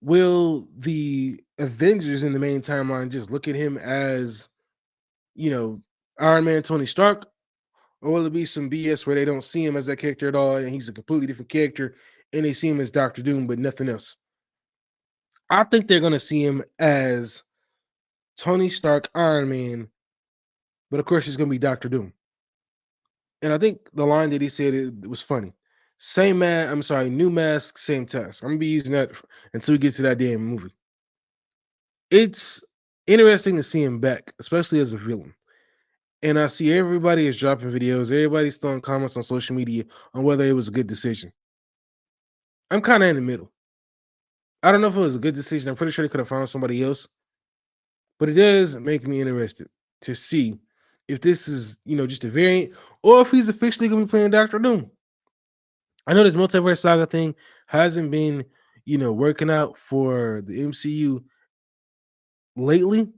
will the Avengers in the main timeline just look at him as, Iron Man Tony Stark? Or will it be some BS where they don't see him as that character at all and he's a completely different character and they see him as Doctor Doom but nothing else? I think they're going to see him as Tony Stark, Iron Man, but of course he's going to be Doctor Doom. And I think the line that he said, it was funny. New mask, same task. I'm going to be using that until we get to that damn movie. It's interesting to see him back, especially as a villain. And I see everybody is dropping videos. Everybody's throwing comments on social media on whether it was a good decision. I'm kind of in the middle. I don't know if it was a good decision. I'm pretty sure they could have found somebody else. But it does make me interested to see if this is, just a variant or if he's officially going to be playing Doctor Doom. I know this multiverse saga thing hasn't been, working out for the MCU lately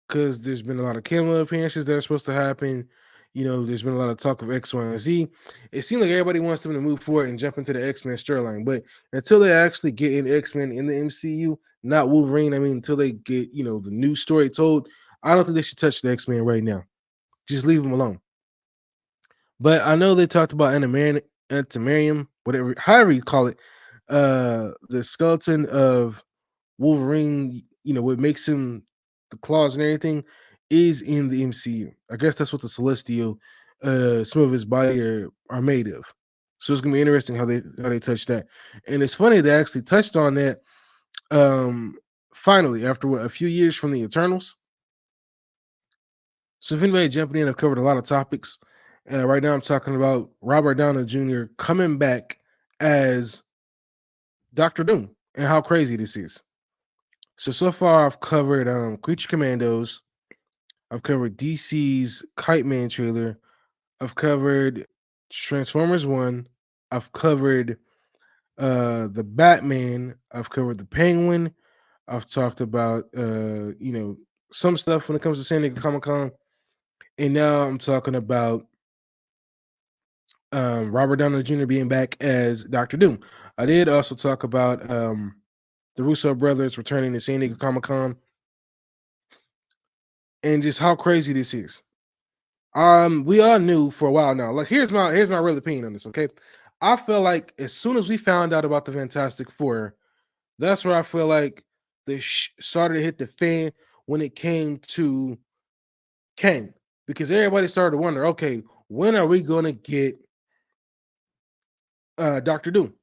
because there's been a lot of cameo appearances that are supposed to happen. There's been a lot of talk of X, Y, and Z. It seems like everybody wants them to move forward and jump into the X-Men storyline. But until they actually get in X-Men in the MCU, not Wolverine, until they get, the new story told, I don't think they should touch the X-Men right now. Just leave them alone. But I know they talked about Antimarium, whatever, however you call it, the skeleton of Wolverine, what makes him the claws and everything is in the MCU. I guess that's what the Celestial, some of his body are made of. So it's gonna be interesting how they touch that. And it's funny they actually touched on that finally after a few years from the Eternals. So if anybody jumping in, I've covered a lot of topics. Right now I'm talking about Robert Downey Jr. coming back as Doctor Doom and how crazy this is. So far I've covered Creature Commandos, I've covered DC's Kite Man trailer, I've covered Transformers 1, I've covered the Batman, I've covered the Penguin, I've talked about some stuff when it comes to San Diego Comic-Con, and now I'm talking about Robert Downey Jr. being back as Doctor Doom. I did also talk about the Russo brothers returning to San Diego Comic-Con and just how crazy this is. We all knew for a while now. Like here's my real opinion on this, okay? I feel like as soon as we found out about the Fantastic Four, that's where I feel like the started to hit the fan when it came to Kang. Because everybody started to wonder, okay, when are we gonna get Doctor Doom?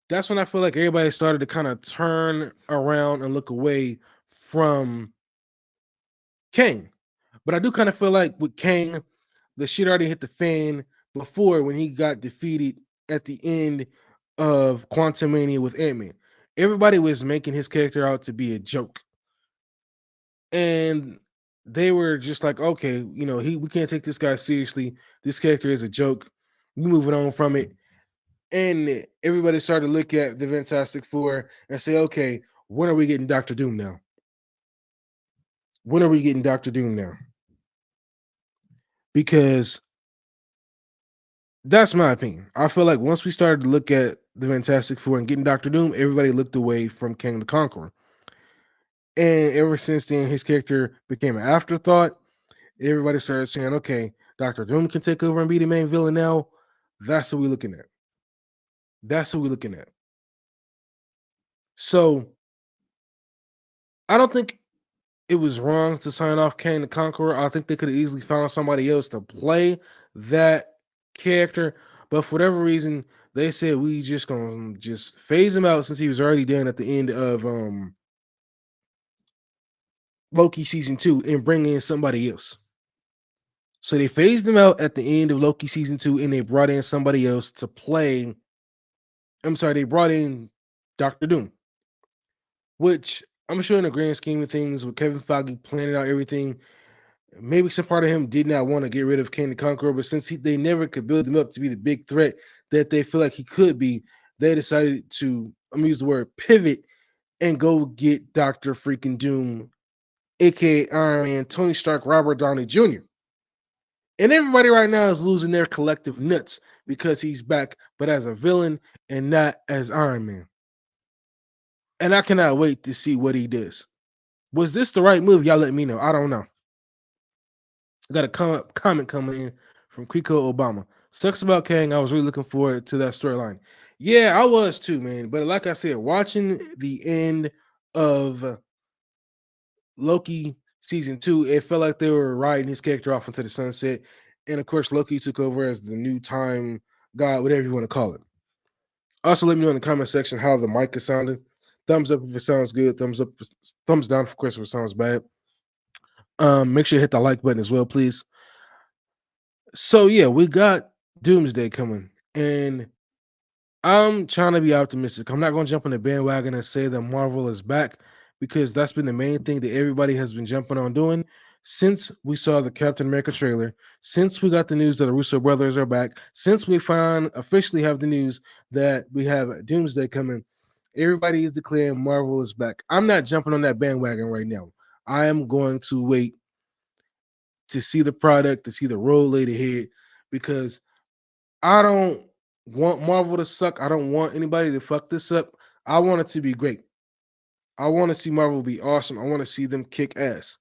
That's when I feel like everybody started to kind of turn around and look away from Kang. But I do kind of feel like with Kang, the shit already hit the fan before when he got defeated at the end of Quantumania with Ant-Man. Everybody was making his character out to be a joke. And they were just like, okay, we can't take this guy seriously. This character is a joke. We moving on from it. And everybody started to look at the Fantastic Four and say, okay, when are we getting Doctor Doom now? When are we getting Doctor Doom now? Because that's my opinion. I feel like once we started to look at the Fantastic Four and getting Doctor Doom, everybody looked away from King the Conqueror. And ever since then, his character became an afterthought. Everybody started saying, okay, Doctor Doom can take over and be the main villain now. That's what we're looking at. That's what we're looking at. So I don't think it was wrong to sign off Kang the Conqueror. I think they could have easily found somebody else to play that character. But for whatever reason, they said we just gonna just phase him out since he was already done at the end of Loki season 2 and bring in somebody else. So they phased him out at the end of Loki season 2 and they brought in somebody else to play. I'm sorry, they brought in Doctor Doom, which I'm sure in the grand scheme of things, with Kevin Feige planning out everything, maybe some part of him did not want to get rid of King the Conqueror, but since they never could build him up to be the big threat that they feel like he could be, they decided to, I'm gonna use the word pivot and go get Dr. freaking Doom, aka Iron Man, Tony Stark, Robert Downey Jr. And everybody right now is losing their collective nuts because he's back, but as a villain and not as Iron Man. And I cannot wait to see what he does. Was this the right move? Y'all let me know. I don't know. I got a comment coming in from Kiko Obama. Sucks about Kang. I was really looking forward to that storyline. Yeah, I was too, man. But like I said, watching the end of Loki season 2, it felt like they were riding his character off into the sunset. And of course, Loki took over as the new time god, whatever you want to call it. Also, let me know in the comment section how the mic is sounding. Thumbs up if it sounds good. Thumbs up, thumbs down, of course, if it sounds bad. Make sure you hit the like button as well, please. So yeah, we got Doomsday coming, and I'm trying to be optimistic. I'm not going to jump on the bandwagon and say that Marvel is back because that's been the main thing that everybody has been jumping on doing since we saw the Captain America trailer, since we got the news that the Russo brothers are back, since we officially have the news that we have Doomsday coming. Everybody is declaring Marvel is back. I'm not jumping on that bandwagon right now. I am going to wait to see the product, to see the road laid ahead, because I don't want Marvel to suck. I don't want anybody to fuck this up. I want it to be great. I want to see Marvel be awesome. I want to see them kick ass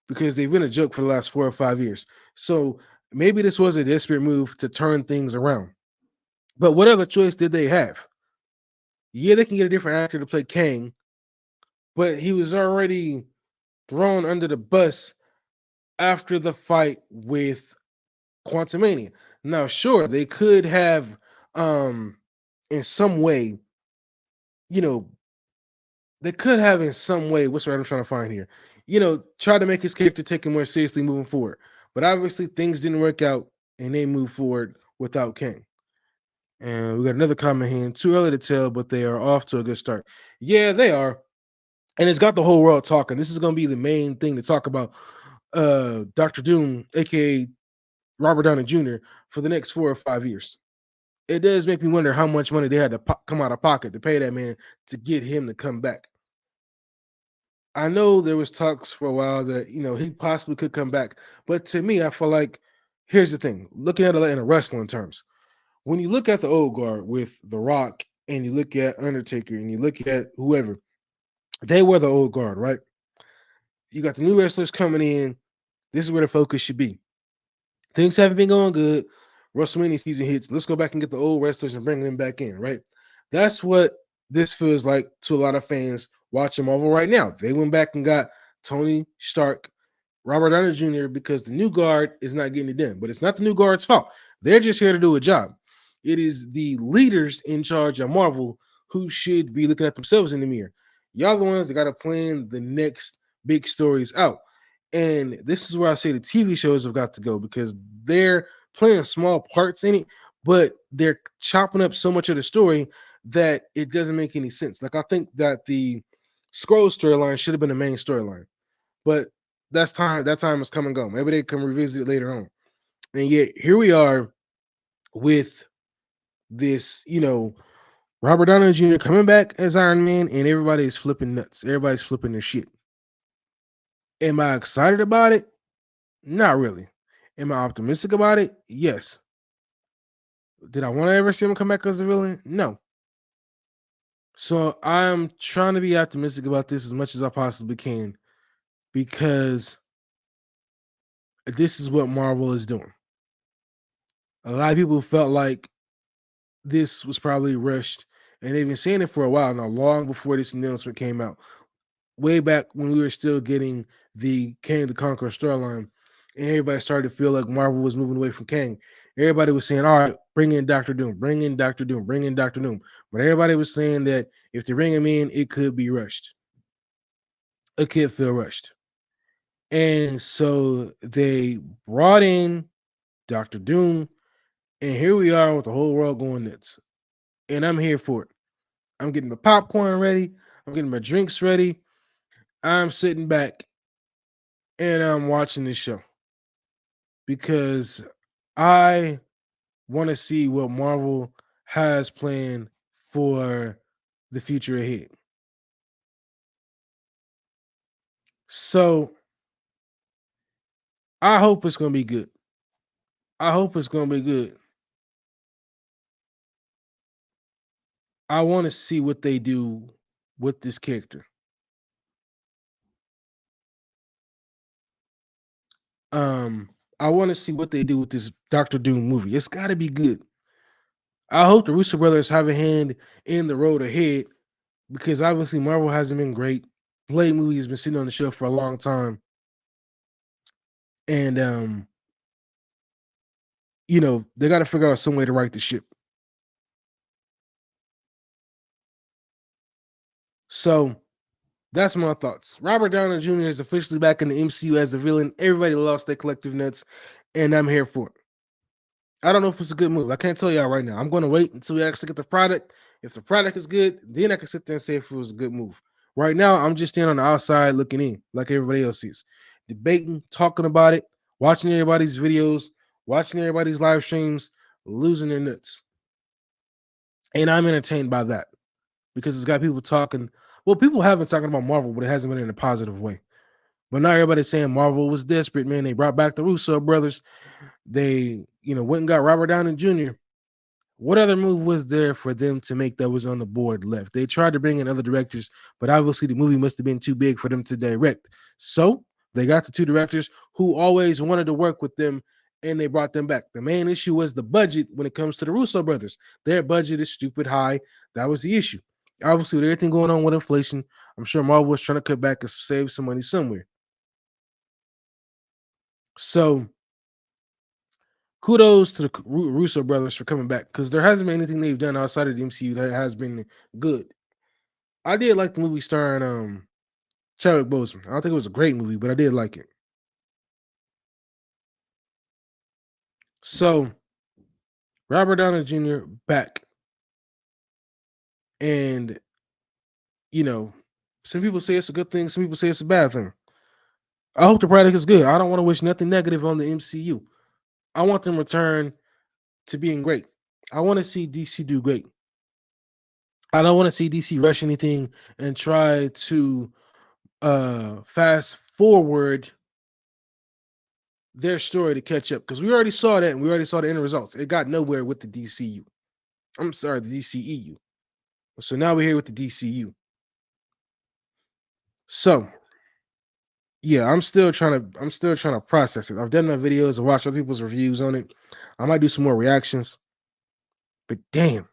because they've been a joke for the last 4 or 5 years. So maybe this was a desperate move to turn things around. But what other choice did they have? Yeah, they can get a different actor to play Kang, but he was already thrown under the bus after the fight with Quantumania. Now, sure, they could have in some way, you know, they could have in some way, what's the word I'm trying to find here? Try to make his character taken more seriously moving forward. But obviously things didn't work out and they moved forward without King. And we got another comment here. Too early to tell, but they are off to a good start. Yeah, they are. And it's got the whole world talking. This is going to be the main thing to talk about. Dr. Doom, aka Robert Downey Jr., for the next 4 or 5 years. It does make me wonder how much money they had to come out of pocket to pay that man to get him to come back. I know there was talks for a while that he possibly could come back, but to me, I feel like here's the thing: looking at it in a wrestling terms, when you look at the old guard with The Rock, and you look at Undertaker, and you look at whoever, they were the old guard, right? You got the new wrestlers coming in. This is where the focus should be. Things haven't been going good. WrestleMania season hits. Let's go back and get the old wrestlers and bring them back in, right? That's what this feels like to a lot of fans watching Marvel right now. They went back and got Tony Stark, Robert Downey Jr. because the new guard is not getting it done. But it's not the new guard's fault. They're just here to do a job. It is the leaders in charge of Marvel who should be looking at themselves in the mirror. Y'all the ones that got to plan the next big stories out. And this is where I say the TV shows have got to go because they're playing small parts in it, but they're chopping up so much of the story that it doesn't make any sense. Like I think that the Scroll storyline should have been the main storyline, but that time has come and gone. Maybe they can revisit it later on. And yet here we are with this, Robert Downey Jr. coming back as Iron Man, and everybody's flipping nuts. Everybody's flipping their shit. Am I excited about it? Not really. Am I optimistic about it? Yes. Did I want to ever see him come back as a villain? No. So I'm trying to be optimistic about this as much as I possibly can because this is what Marvel is doing. A lot of people felt like this was probably rushed, and they've been saying it for a while now, long before this announcement came out. Way back when we were still getting the Kang the Conqueror storyline, and everybody started to feel like Marvel was moving away from Kang. Everybody was saying, all right, bring in Doctor Doom, bring in Doctor Doom, bring in Doctor Doom. But everybody was saying that if they bring him in, it could be rushed. It could feel rushed. And so they brought in Doctor Doom, and here we are with the whole world going nuts. And I'm here for it. I'm getting my popcorn ready. I'm getting my drinks ready. I'm sitting back and I'm watching this show because I want to see what Marvel has planned for the future ahead. So I hope it's going to be good. I hope it's going to be good. I want to see what they do with this character. Um, I want to see what they do with this Doctor Doom movie. It's got to be good. I hope the Russo brothers have a hand in the road ahead because obviously Marvel hasn't been great. Blade movie has been sitting on the shelf for a long time, and they got to figure out some way to right the ship. So that's my thoughts. Robert Downey Jr. is officially back in the MCU as a villain. Everybody lost their collective nuts, and I'm here for it. I don't know if it's a good move. I can't tell y'all right now. I'm going to wait until we actually get the product. If the product is good, then I can sit there and say if it was a good move. Right now, I'm just standing on the outside looking in, like everybody else is, debating, talking about it, watching everybody's videos, watching everybody's live streams, losing their nuts. And I'm entertained by that because it's got people talking. Well, people have been talking about Marvel, but it hasn't been in a positive way. But now everybody's saying Marvel was desperate, man. They brought back the Russo brothers. They, went and got Robert Downey Jr. What other move was there for them to make that was on the board left? They tried to bring in other directors, but obviously the movie must have been too big for them to direct. So they got the two directors who always wanted to work with them, and they brought them back. The main issue was the budget when it comes to the Russo brothers. Their budget is stupid high. That was the issue. Obviously, with everything going on with inflation, I'm sure Marvel was trying to cut back and save some money somewhere. So kudos to the Russo brothers for coming back because there hasn't been anything they've done outside of the MCU that has been good. I did like the movie starring Chadwick Boseman. I don't think it was a great movie, but I did like it. So Robert Downey Jr. back, and some people say it's a good thing, some people say it's a bad thing. I hope the product is good. I don't want to wish nothing negative on the MCU. I want them to return to being great. I want to see DC do great. I don't want to see DC rush anything and try to fast forward their story to catch up because we already saw that and we already saw the end results. It got nowhere with the DCU. I'm sorry, the DCEU. So now we're here with the DCU. So yeah, I'm still trying to process it. I've done my videos and watched other people's reviews on it. I might do some more reactions. But damn,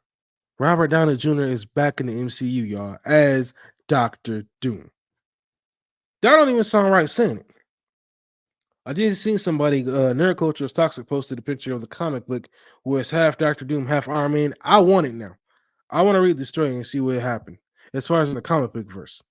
Robert Downey Jr. is back in the MCU, y'all, as Doctor Doom. That don't even sound right saying it. I did see somebody, Nerd Culture is Toxic, posted a picture of the comic book where it's half Doctor Doom, half Iron Man. I want it now. I want to read the story and see what happened as far as in the comic book verse.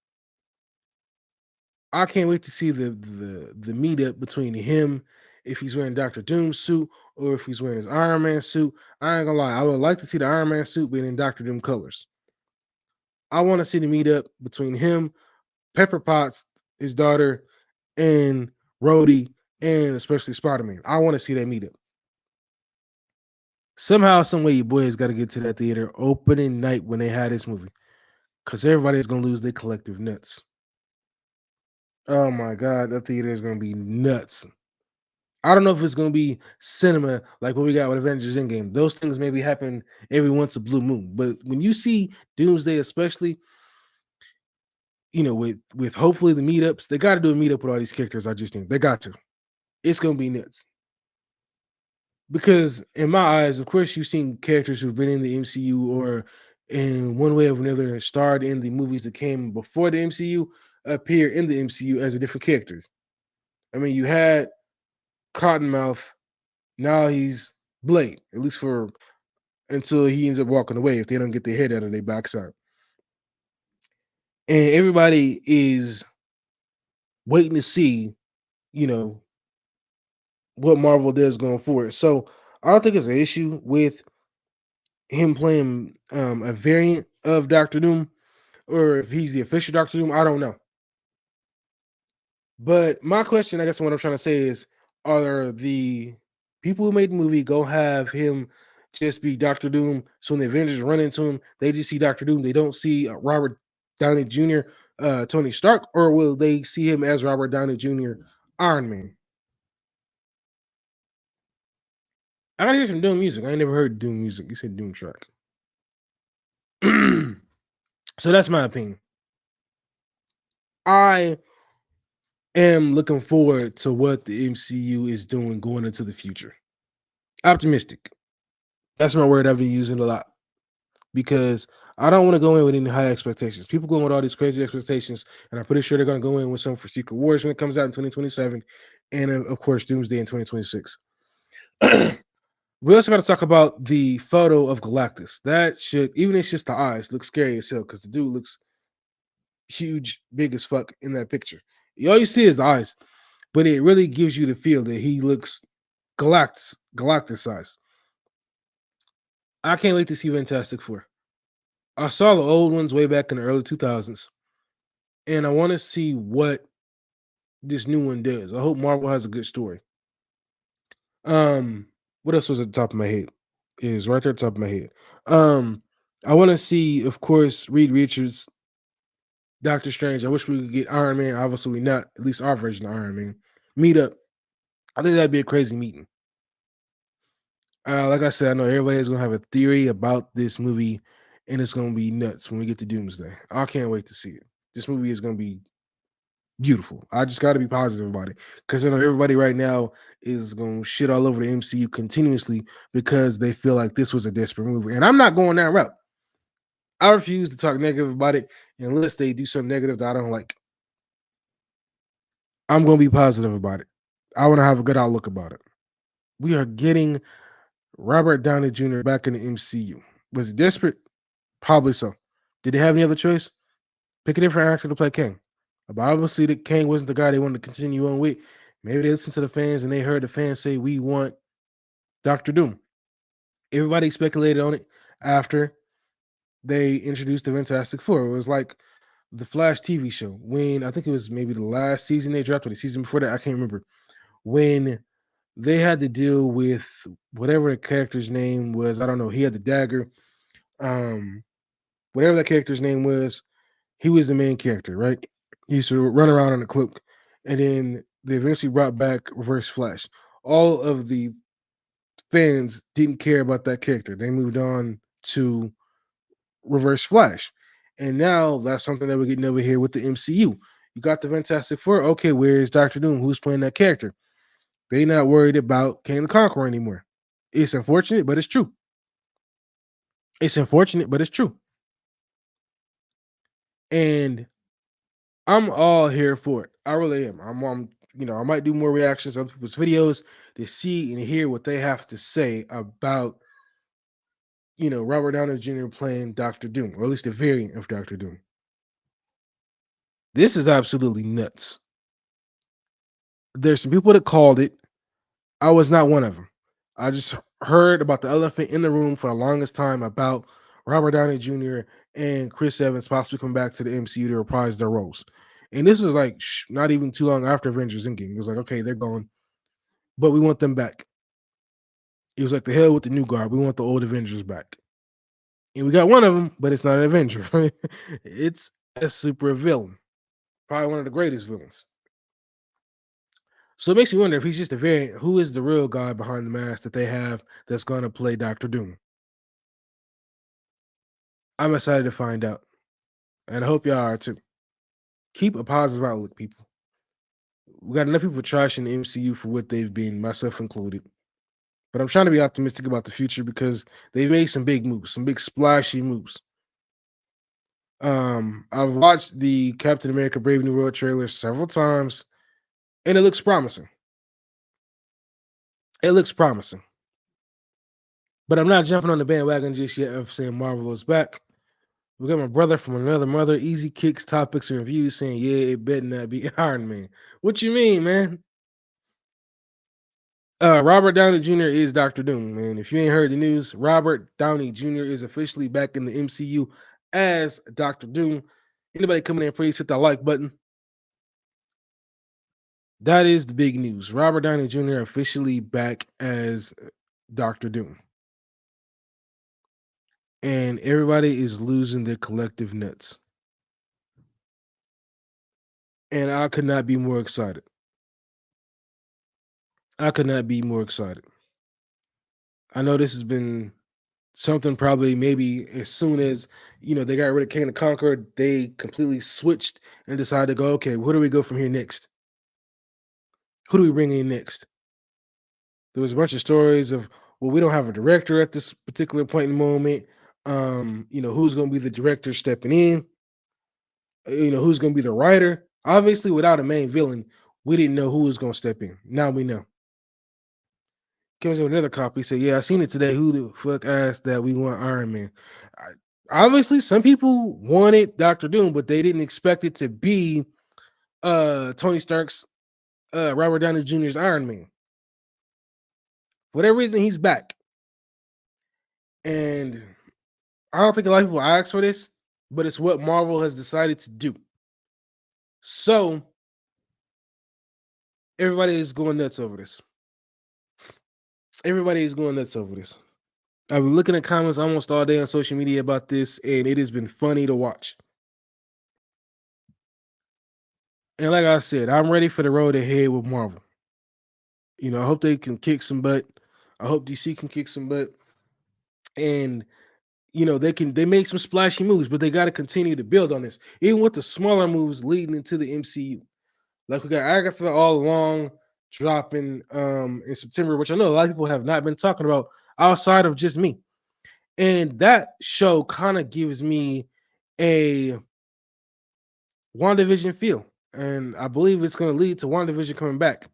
I can't wait to see the meetup between him if he's wearing Doctor Doom's suit or if he's wearing his Iron Man suit. I ain't gonna lie, I would like to see the Iron Man suit being in Doctor Doom colors. I want to see the meetup between him, Pepper Potts, his daughter, and Rhodey, and especially Spider Man. I want to see that meetup. Somehow, some way, your boys got to get to that theater opening night when they had this movie, because everybody's gonna lose their collective nuts. Oh my god, that theater is gonna be nuts. I don't know if it's gonna be cinema like what we got with Avengers Endgame. Those things maybe happen every once a blue moon, but when you see Doomsday, especially, with hopefully the meetups, they got to do a meetup with all these characters. I just think they got to. It's gonna be nuts because in my eyes, of course, you've seen characters who've been in the MCU or in one way or another starred in the movies that came before the MCU appear in the MCU as a different character. I mean, you had Cottonmouth. Now he's Blade, at least for until he ends up walking away if they don't get their head out of their backside. And everybody is waiting to see, you know, what Marvel does going forward. So I don't think it's an issue with him playing a variant of Doctor Doom, or if he's the official Doctor Doom. I don't know. But my question, I guess, what I'm trying to say is, are the people who made the movie go have him just be Doctor Doom? So when the Avengers run into him, they just see Doctor Doom. They don't see Robert Downey Jr., Tony Stark, or will they see him as Robert Downey Jr., Iron Man? I gotta hear some Doom music. I ain't never heard Doom music. You said Doom track. So that's my opinion. I am looking forward to what the MCU is doing going into the future. Optimistic. That's my word I've been using a lot because I don't want to go in with any high expectations. People go in with all these crazy expectations, and I'm pretty sure they're going to go in with some for Secret Wars when it comes out in 2027, and of course Doomsday in 2026. We also got to talk about the photo of Galactus. That shit, even if it's just the eyes, looks scary as hell because the dude looks huge, big as fuck in that picture. All you see is the eyes, but it really gives you the feel that he looks Galactus size. I can't wait to see Fantastic Four. I saw the old ones way back in the early 2000s, and I want to see what this new one does. I hope Marvel has a good story. Um, what else was at the top of my head? Is right there at the top of my head. Um, I want to see, of course, Reed Richards, Doctor Strange. I wish we could get Iron Man. Obviously, we not at least our version of Iron Man. Meet up. I think that'd be a crazy meeting. Like I said, I know everybody's gonna have a theory about this movie, and it's gonna be nuts when we get to Doomsday. I can't wait to see it. This movie is gonna be beautiful. I just got to be positive about it because I know everybody right now is gonna shit all over the MCU continuously because they feel like this was a desperate movie, and I'm not going that route. I refuse to talk negative about it unless they do something negative that I don't like. I'm gonna be positive about it. I want to have a good outlook about it. We are getting Robert Downey Jr. back in the MCU. Was it desperate? Probably so. Did they have any other choice? Pick a different actor to play Kang. But obviously, that Kang wasn't the guy they wanted to continue on with. Maybe they listened to the fans and they heard the fans say, "We want Doctor Doom." Everybody speculated on it after they introduced the Fantastic Four. It was like the Flash TV show when I think it was maybe the last season they dropped or the season before that. I can't remember. When they had to deal with whatever the character's name was. I don't know. He had the dagger. Um, Whatever that character's name was, he was the main character, right? He used to run around on a cloak, and then they eventually brought back Reverse Flash. All of the fans didn't care about that character. They moved on to Reverse Flash, and now that's something that we're getting over here with the MCU. You got the Fantastic Four. Okay, where's Doctor Doom? Who's playing that character? They not worried about Kang the Conqueror anymore. It's unfortunate, but it's true. It's unfortunate, but it's true. And I'm all here for it. I really am. I might do more reactions to other people's videos to see and hear what they have to say about, Robert Downey Jr. playing Doctor Doom, or at least a variant of Doctor Doom. This is absolutely nuts. There's some people that called it. I was not one of them. I just heard about the elephant in the room for the longest time about Robert Downey Jr. and Chris Evans possibly coming back to the MCU to reprise their roles. And this was like not even too long after Avengers Endgame. It was like, okay, they're gone, but we want them back. It was like the hell with the new guard. We want the old Avengers back. And we got one of them, but it's not an Avenger. It's a super villain. Probably one of the greatest villains. So it makes me wonder if he's just a variant. Who is the real guy behind the mask that they have that's going to play Doctor Doom? I'm excited to find out. And I hope y'all are too. Keep a positive outlook, people. We got enough people trashing the MCU for what they've been, myself included. But I'm trying to be optimistic about the future because they've made some big moves, some big splashy moves. I've watched the Captain America Brave New World trailer several times, and it looks promising. It looks promising. But I'm not jumping on the bandwagon just yet of saying Marvel is back. We got my brother from another mother, Easy Kicks, Topics, and Reviews saying, yeah, it better not be Iron Man. What you mean, man? Robert Downey Jr. is Doctor Doom, man. If you ain't heard the news, Robert Downey Jr. is officially back in the MCU as Doctor Doom. Anybody coming in, please hit that like button. That is the big news. Robert Downey Jr. officially back as Doctor Doom. And everybody is losing their collective nuts. And I could not be more excited. I could not be more excited. I know this has been something probably maybe as soon as, they got rid of King the Conqueror, they completely switched and decided to go, okay, where do we go from here next? Who do we bring in next? There was a bunch of stories of, well, we don't have a director at this particular point in the moment. Who's going to be the director stepping in? Who's going to be the writer? Obviously, without a main villain, we didn't know who was going to step in. Now we know. Comes in with another copy. Say, yeah, I seen it today. Who the fuck asked that we want Iron Man? Obviously, some people wanted Doctor Doom, but they didn't expect it to be Tony Stark's Robert Downey Jr.'s Iron Man. For whatever reason, he's back. And I don't think a lot of people asked for this, but it's what Marvel has decided to do. So everybody is going nuts over this. Everybody is going nuts over this. I've been looking at comments almost all day on social media about this, and it has been funny to watch. And like I said, I'm ready for the road ahead with Marvel. I hope they can kick some butt. I hope DC can kick some butt. And they make some splashy moves, but they got to continue to build on this. Even with the smaller moves leading into the MCU. Like we got Agatha All Along dropping in September, which I know a lot of people have not been talking about outside of just me. And that show kind of gives me a WandaVision feel. And I believe it's going to lead to WandaVision coming back.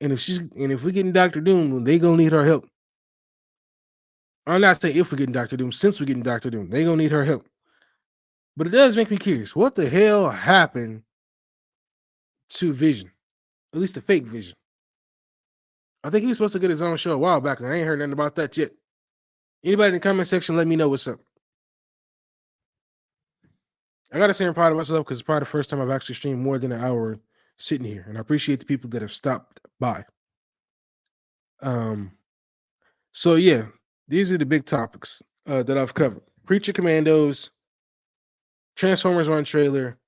And if we're getting Doctor Doom, they gonna need her help. I'm not saying if we're getting Doctor Doom, since we're getting Doctor Doom, they gonna need her help. But it does make me curious. What the hell happened to Vision? At least the fake Vision. I think he was supposed to get his own show a while back, and I ain't heard nothing about that yet. Anybody in the comment section, let me know what's up. I gotta say I'm proud of myself because it's probably the first time I've actually streamed more than an hour sitting here, and I appreciate the people that have stopped by. So yeah, these are the big topics that I've covered. Preacher Commandos, Transformers One trailer,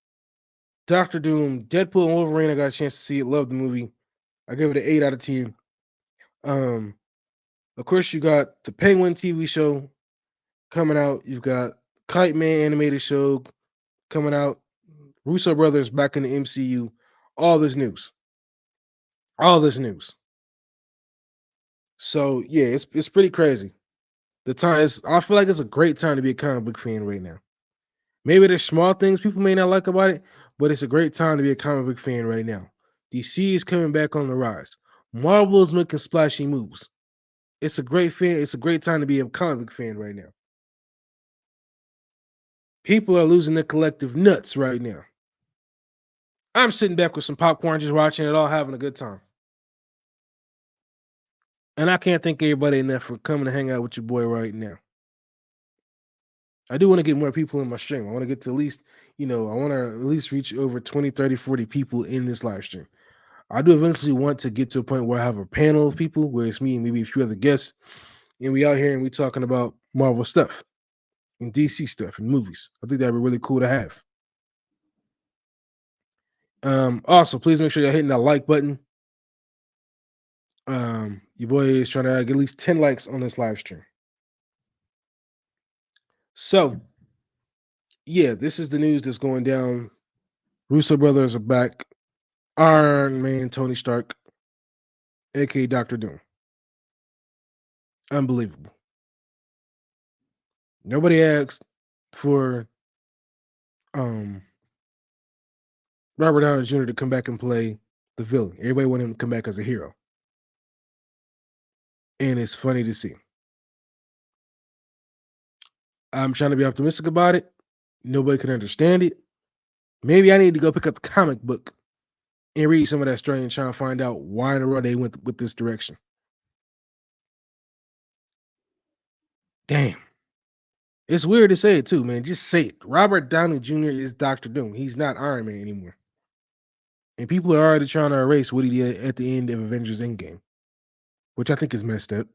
Doctor Doom, Deadpool and Wolverine. I got a chance to see it. Love the movie. I gave it an 8 out of 10. Of course, you got the Penguin TV show coming out. You've got Kite Man animated show coming out. Russo brothers back in the MCU. All this news. All this news. So yeah, it's pretty crazy. The time is. I feel like it's a great time to be a comic book fan right now. Maybe there's small things people may not like about it, but it's a great time to be a comic book fan right now. DC is coming back on the rise. Marvel is making splashy moves. It's a great time to be a comic book fan right now. People are losing their collective nuts right now. I'm sitting back with some popcorn, just watching it all, having a good time. And I can't thank everybody enough for coming to hang out with your boy right now. I do want to get more people in my stream. I want to get to at least, I want to at least reach over 20, 30, 40 people in this live stream. I do eventually want to get to a point where I have a panel of people where it's me and maybe a few other guests, and we out here and we talking about Marvel stuff and DC stuff and movies. I think that'd be really cool to have. Also, please make sure you're hitting that like button. Your boy is trying to get at least 10 likes on this live stream. So, yeah, this is the news that's going down. Russo brothers are back. Iron Man, Tony Stark, aka Dr. Doom. Unbelievable. Nobody asked for Robert Downey Jr. to come back and play the villain. Everybody wanted him to come back as a hero. And it's funny to see. I'm trying to be optimistic about it. Nobody can understand it. Maybe I need to go pick up the comic book and read some of that story and try and find out why in the world they went with this direction. Damn. It's weird to say it too, man. Just say it. Robert Downey Jr. is Dr. Doom. He's not Iron Man anymore. And people are already trying to erase what he did at the end of Avengers Endgame, which I think is messed up.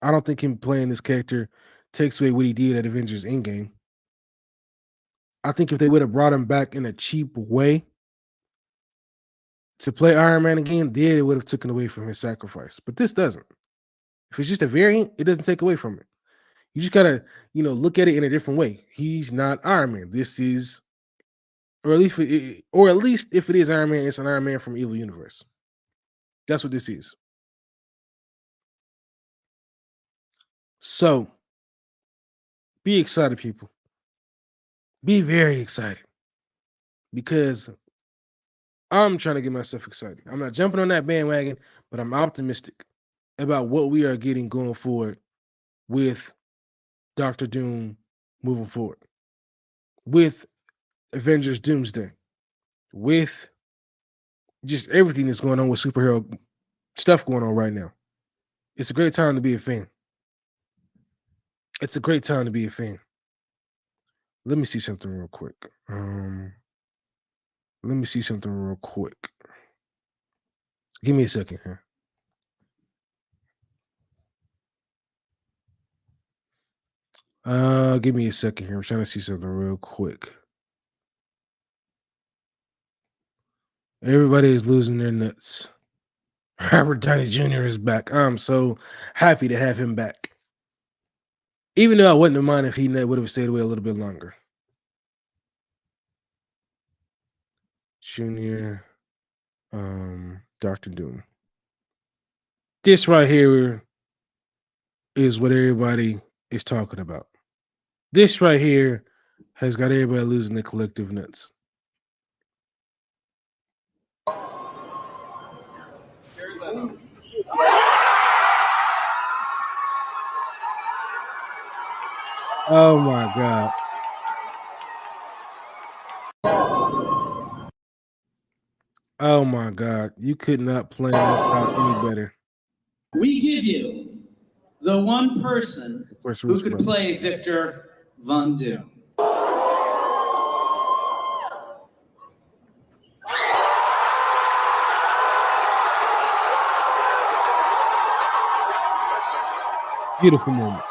I don't think him playing this character takes away what he did at Avengers Endgame. I think if they would have brought him back in a cheap way to play Iron Man again, then it would have taken away from his sacrifice. But this doesn't. If it's just a variant, it doesn't take away from it. You just gotta, look at it in a different way. He's not Iron Man. This is, or at least if it is Iron Man, it's an Iron Man from Evil Universe. That's what this is. So, be excited, people. Be very excited. Because I'm trying to get myself excited. I'm not jumping on that bandwagon, but I'm optimistic about what we are getting going forward with Dr. Doom moving forward, with Avengers Doomsday, with just everything that's going on with superhero stuff going on right now. It's a great time to be a fan. It's a great time to be a fan. Let me see something real quick. Give me a second here. Give me a second here. I'm trying to see something real quick. Everybody is losing their nuts. Robert Downey Jr. is back. I'm so happy to have him back. Even though I wouldn't have minded if he would have stayed away a little bit longer. Junior, Dr. Doom. This right here is what everybody is talking about. This right here has got everybody losing their collective nuts. Oh my God. Oh my God. You could not plan this out any better. We give you the one person who could play Victor Von Doom. Beautiful moment.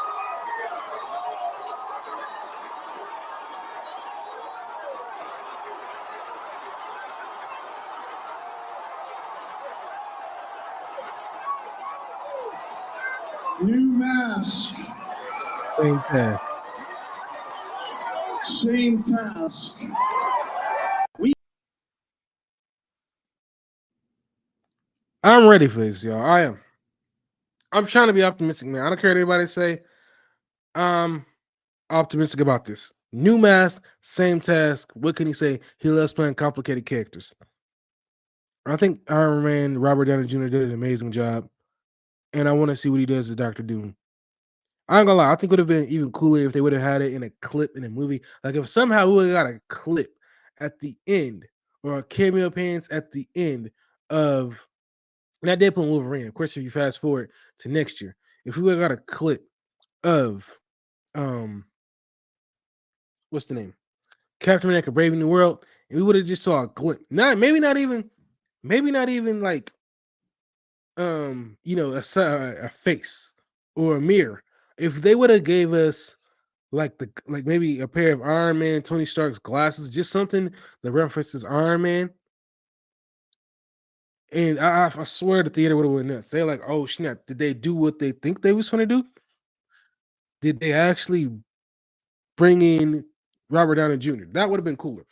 New mask. Same task. Same task. I'm ready for this, y'all. I am. I'm trying to be optimistic, man. I don't care what anybody say. I'm optimistic about this. New mask, same task. What can he say? He loves playing complicated characters. I think Iron Man, Robert Downey Jr. did an amazing job. And I want to see what he does as Dr. Doom. I ain't gonna lie, I think it would have been even cooler if they would have had it in a clip in a movie. Like if somehow we would have got a clip at the end or a cameo appearance at the end of Not Deadpool and Wolverine. Of course, if you fast forward to next year, if we would have got a clip of what's the name? Captain America Brave New World, and we would have just saw a glimpse. Maybe not even like a face or a mirror. If they would have gave us like maybe a pair of Iron Man, Tony Stark's glasses, just something that references Iron Man. And I swear the theater would have went nuts. They're like, oh snap, did they do what they think they was gonna do? Did they actually bring in Robert Downey Jr.? That would have been cooler.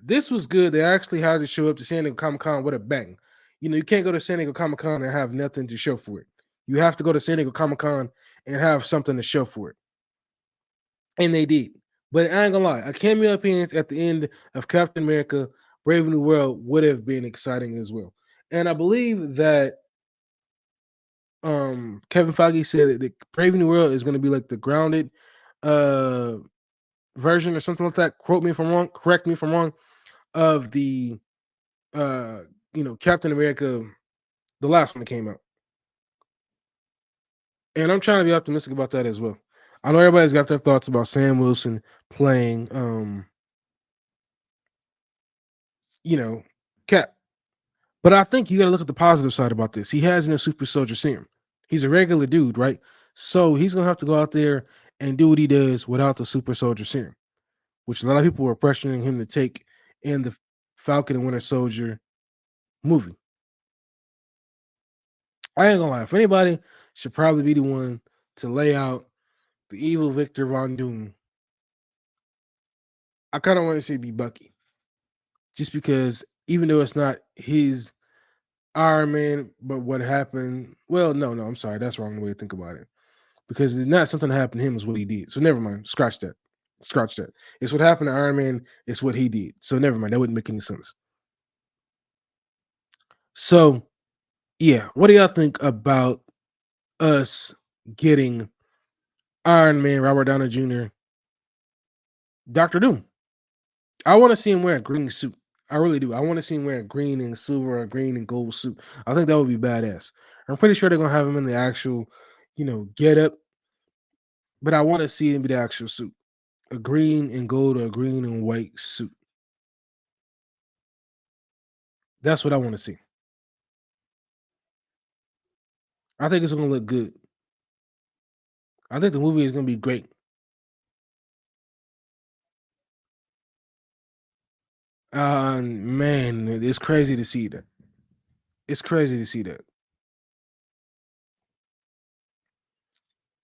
This was good. They actually had to show up to San Diego Comic Con with a bang. You can't go to San Diego Comic Con and have nothing to show for it. You have to go to San Diego Comic Con and have something to show for it. And they did. But I ain't gonna lie, a cameo appearance at the end of Captain America Brave New World would have been exciting as well. And I believe that Kevin Feige said that Brave New World is going to be like the grounded version or something like that. Correct me if I'm wrong, of the Captain America, the last one that came out. And I'm trying to be optimistic about that as well. I know everybody's got their thoughts about Sam Wilson playing Cap. But I think you got to look at the positive side about this. He has no super soldier serum. He's a regular dude, right? So he's going to have to go out there and do what he does without the super soldier serum, which a lot of people were pressuring him to take in the Falcon and Winter Soldier movie. I ain't gonna lie. If anybody should probably be the one to lay out the evil Victor Von Doom, I kind of want to say be Bucky. Just because even though it's not his Iron Man, but what happened? Well, no, I'm sorry. That's the wrong way to think about it. Because it's not something that happened to him, is what he did. So never mind. Scratch that. It's what happened to Iron Man. It's what he did. So never mind. That wouldn't make any sense. So, yeah. What do y'all think about us getting Iron Man, Robert Downey Jr., Dr. Doom? I want to see him wear a green suit. I really do. I want to see him wear a green and silver or green and gold suit. I think that would be badass. I'm pretty sure they're going to have him in the actual, get up. But I want to see him be the actual suit. A green and gold or a green and white suit. That's what I want to see. I think it's going to look good. I think the movie is going to be great. Man, it's crazy to see that. It's crazy to see that.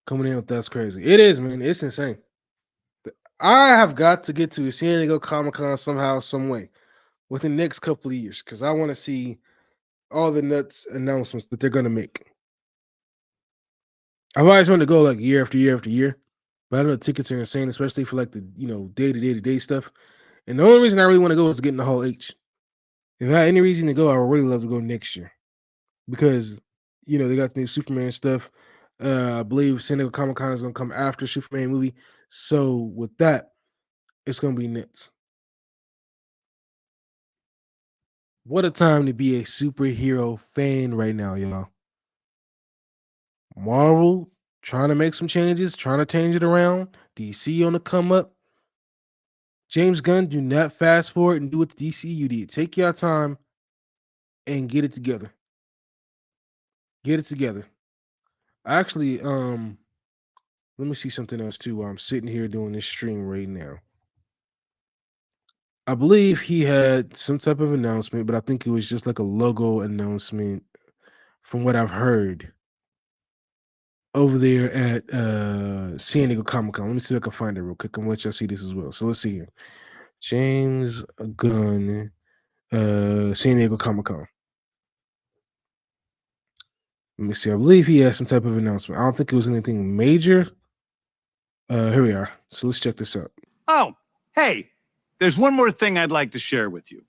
Coming in with that's crazy. It is, man. It's insane. I have got to get to San Diego Comic-Con somehow, some way, within the next couple of years, because I want to see all the nuts announcements that they're going to make. I've always wanted to go like year after year after year, but I know the tickets are insane, especially for like the day-to-day stuff. And the only reason I really want to go is to get in the Hall H. If I had any reason to go, I would really love to go next year, because they got the new Superman stuff. I believe San Diego Comic-Con is going to come after Superman movie, so with that, it's going to be nuts. What a time to be a superhero fan right now, y'all. Marvel trying to make some changes, trying to change it around. DC on the come up. James Gunn, do not fast forward and do what the DCU did. Take your time and get it together. Get it together. Actually, let me see something else too while I'm sitting here doing this stream right now. I believe he had some type of announcement, but I think it was just like a logo announcement from what I've heard over there at San Diego Comic-Con. Let me see if I can find it real quick. I'm gonna let y'all see this as well. So let's see here. James Gunn, San Diego Comic-Con. Let me see. I believe he had some type of announcement. I don't think it was anything major. Here we are. So let's check this out. Oh, hey, there's one more thing I'd like to share with you.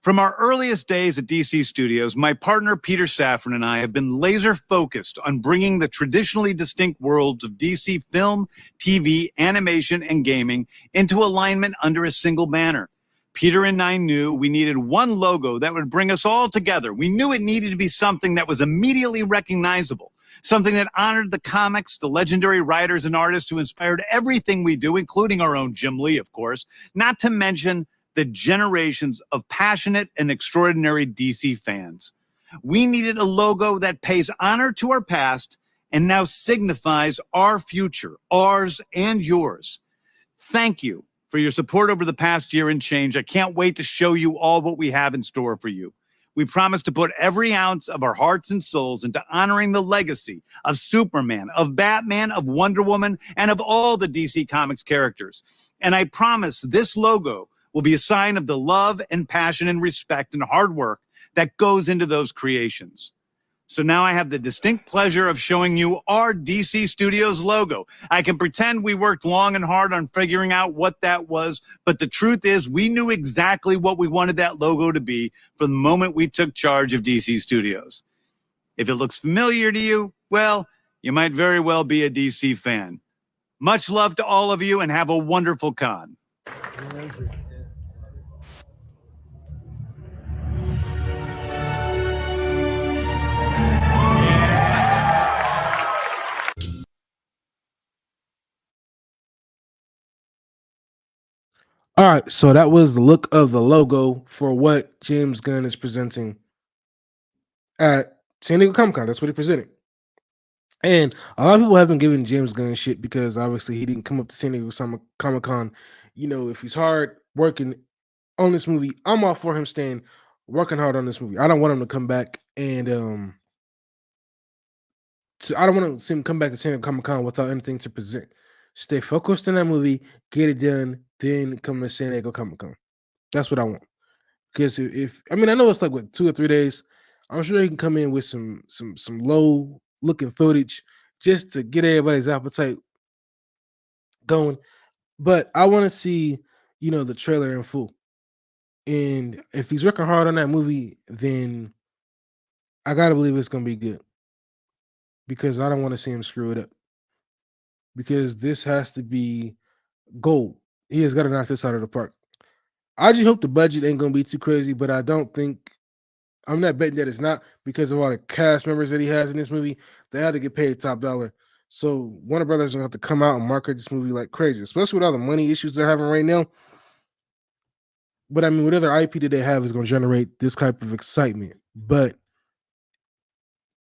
From our earliest days at DC Studios, my partner Peter Safran and I have been laser focused on bringing the traditionally distinct worlds of DC film, TV, animation, and gaming into alignment under a single banner. Peter and I knew we needed one logo that would bring us all together. We knew it needed to be something that was immediately recognizable, something that honored the comics, the legendary writers and artists who inspired everything we do, including our own Jim Lee, of course, not to mention the generations of passionate and extraordinary DC fans. We needed a logo that pays honor to our past and now signifies our future, ours and yours. Thank you for your support over the past year and change. I can't wait to show you all what we have in store for you. We promise to put every ounce of our hearts and souls into honoring the legacy of Superman, of Batman, of Wonder Woman, and of all the DC Comics characters. And I promise this logo will be a sign of the love and passion and respect and hard work that goes into those creations. So now I have the distinct pleasure of showing you our DC Studios logo. I can pretend we worked long and hard on figuring out what that was, but the truth is we knew exactly what we wanted that logo to be from the moment we took charge of DC Studios. If it looks familiar to you, well, you might very well be a DC fan. Much love to all of you and have a wonderful con. All right, so that was the look of the logo for what James Gunn is presenting at San Diego Comic-Con. That's what he presented. And a lot of people have been giving James Gunn shit because obviously he didn't come up to San Diego Comic-Con. You know, if he's hard working on this movie, I'm all for him staying working hard on this movie. I don't want him to come back and I don't want to see him come back to San Diego Comic-Con without anything to present. Stay focused on that movie, get it done, then come to San Diego Comic-Con. That's what I want. Because if I mean I know it's like what 2 or 3 days. I'm sure he can come in with some low looking footage just to get everybody's appetite going. But I want to see, you know, the trailer in full. And if he's working hard on that movie, then I gotta believe it's gonna be good. Because I don't want to see him screw it up. Because this has to be gold. He has got to knock this out of the park. I just hope the budget ain't gonna be too crazy, but I don't think I'm not betting that it's not because of all the cast members that he has in this movie. They had to get paid top dollar. So Warner Brothers gonna have to come out and market this movie like crazy, especially with all the money issues they're having right now. But I mean, what other IP did they have is gonna generate this type of excitement? But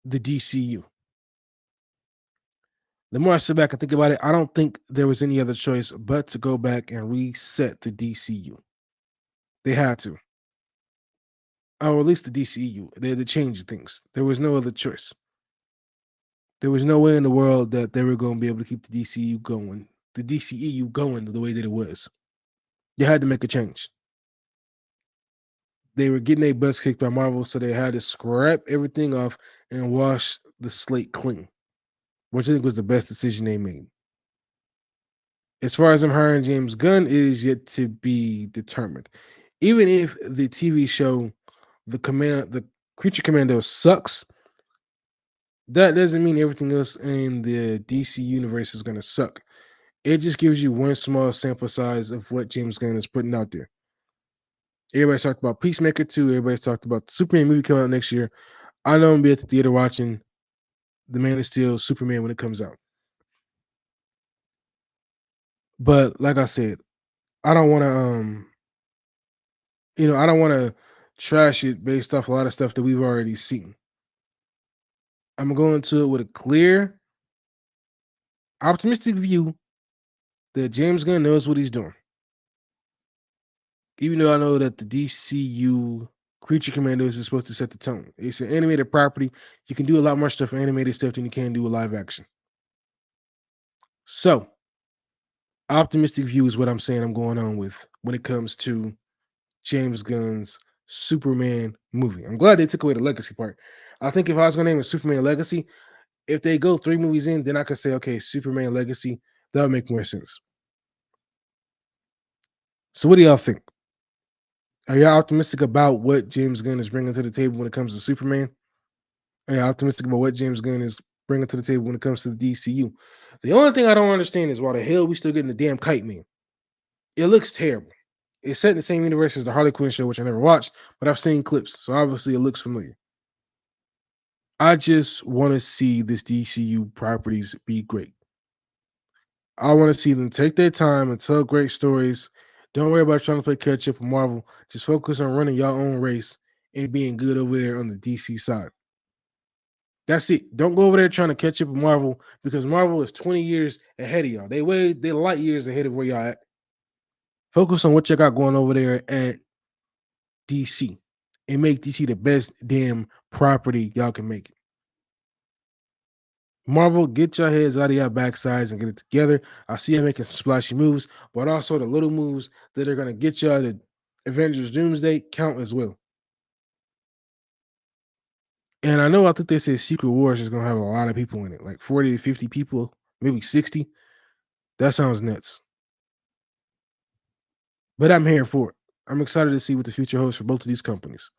the DCU. The more I sit back and think about it, I don't think there was any other choice but to go back and reset the DCU. They had to. Or at least the DCEU. They had to change things. There was no other choice. There was no way in the world that they were going to be able to keep the DCEU going, the DCEU going the way that it was. They had to make a change. They were getting their butts kicked by Marvel, so they had to scrap everything off and wash the slate clean, which I think was the best decision they made. As far as them hiring James Gunn, it is yet to be determined. Even if the TV show, the Creature Commando sucks, that doesn't mean everything else in the DC universe is going to suck. It just gives you one small sample size of what James Gunn is putting out there. Everybody's talked about Peacemaker 2. Everybody's talked about the Superman movie coming out next year. I know I'm going to be at the theater watching The Man of Steel, Superman when it comes out. But like I said, I don't want to, I don't want to trash it based off a lot of stuff that we've already seen. I'm going to it with a clear, optimistic view that James Gunn knows what he's doing. Even though I know that the DCU Creature Commandos is supposed to set the tone. It's an animated property. You can do a lot more stuff for animated stuff than you can do with live action. So, optimistic view is what I'm saying I'm going on with when it comes to James Gunn's Superman movie. I'm glad they took away the legacy part. I think if I was going to name it Superman Legacy, if they go 3 movies in, then I could say, okay, Superman Legacy. That would make more sense. So what do y'all think? Are y'all optimistic about what James Gunn is bringing to the table when it comes to Superman? Are y'all optimistic about what James Gunn is bringing to the table when it comes to the DCU? The only thing I don't understand is why the hell we still getting the damn Kite Man. It looks terrible. It's set in the same universe as the Harley Quinn show, which I never watched, but I've seen clips, so obviously it looks familiar. I just want to see this DCU properties be great. I want to see them take their time and tell great stories. Don't worry about trying to play catch up with Marvel. Just focus on running your own race and being good over there on the DC side. That's it. Don't go over there trying to catch up with Marvel because Marvel is 20 years ahead of y'all. They're light years ahead of where y'all at. Focus on what you got going over there at DC and make DC the best damn property y'all can make it. Marvel, get your heads out of your backsides and get it together. I see you making some splashy moves, but also the little moves that are going to get y'all to Avengers Doomsday count as well. And I think they said Secret Wars is going to have a lot of people in it, like 40 to 50 people, maybe 60. That sounds nuts. But I'm here for it. I'm excited to see what the future holds for both of these companies.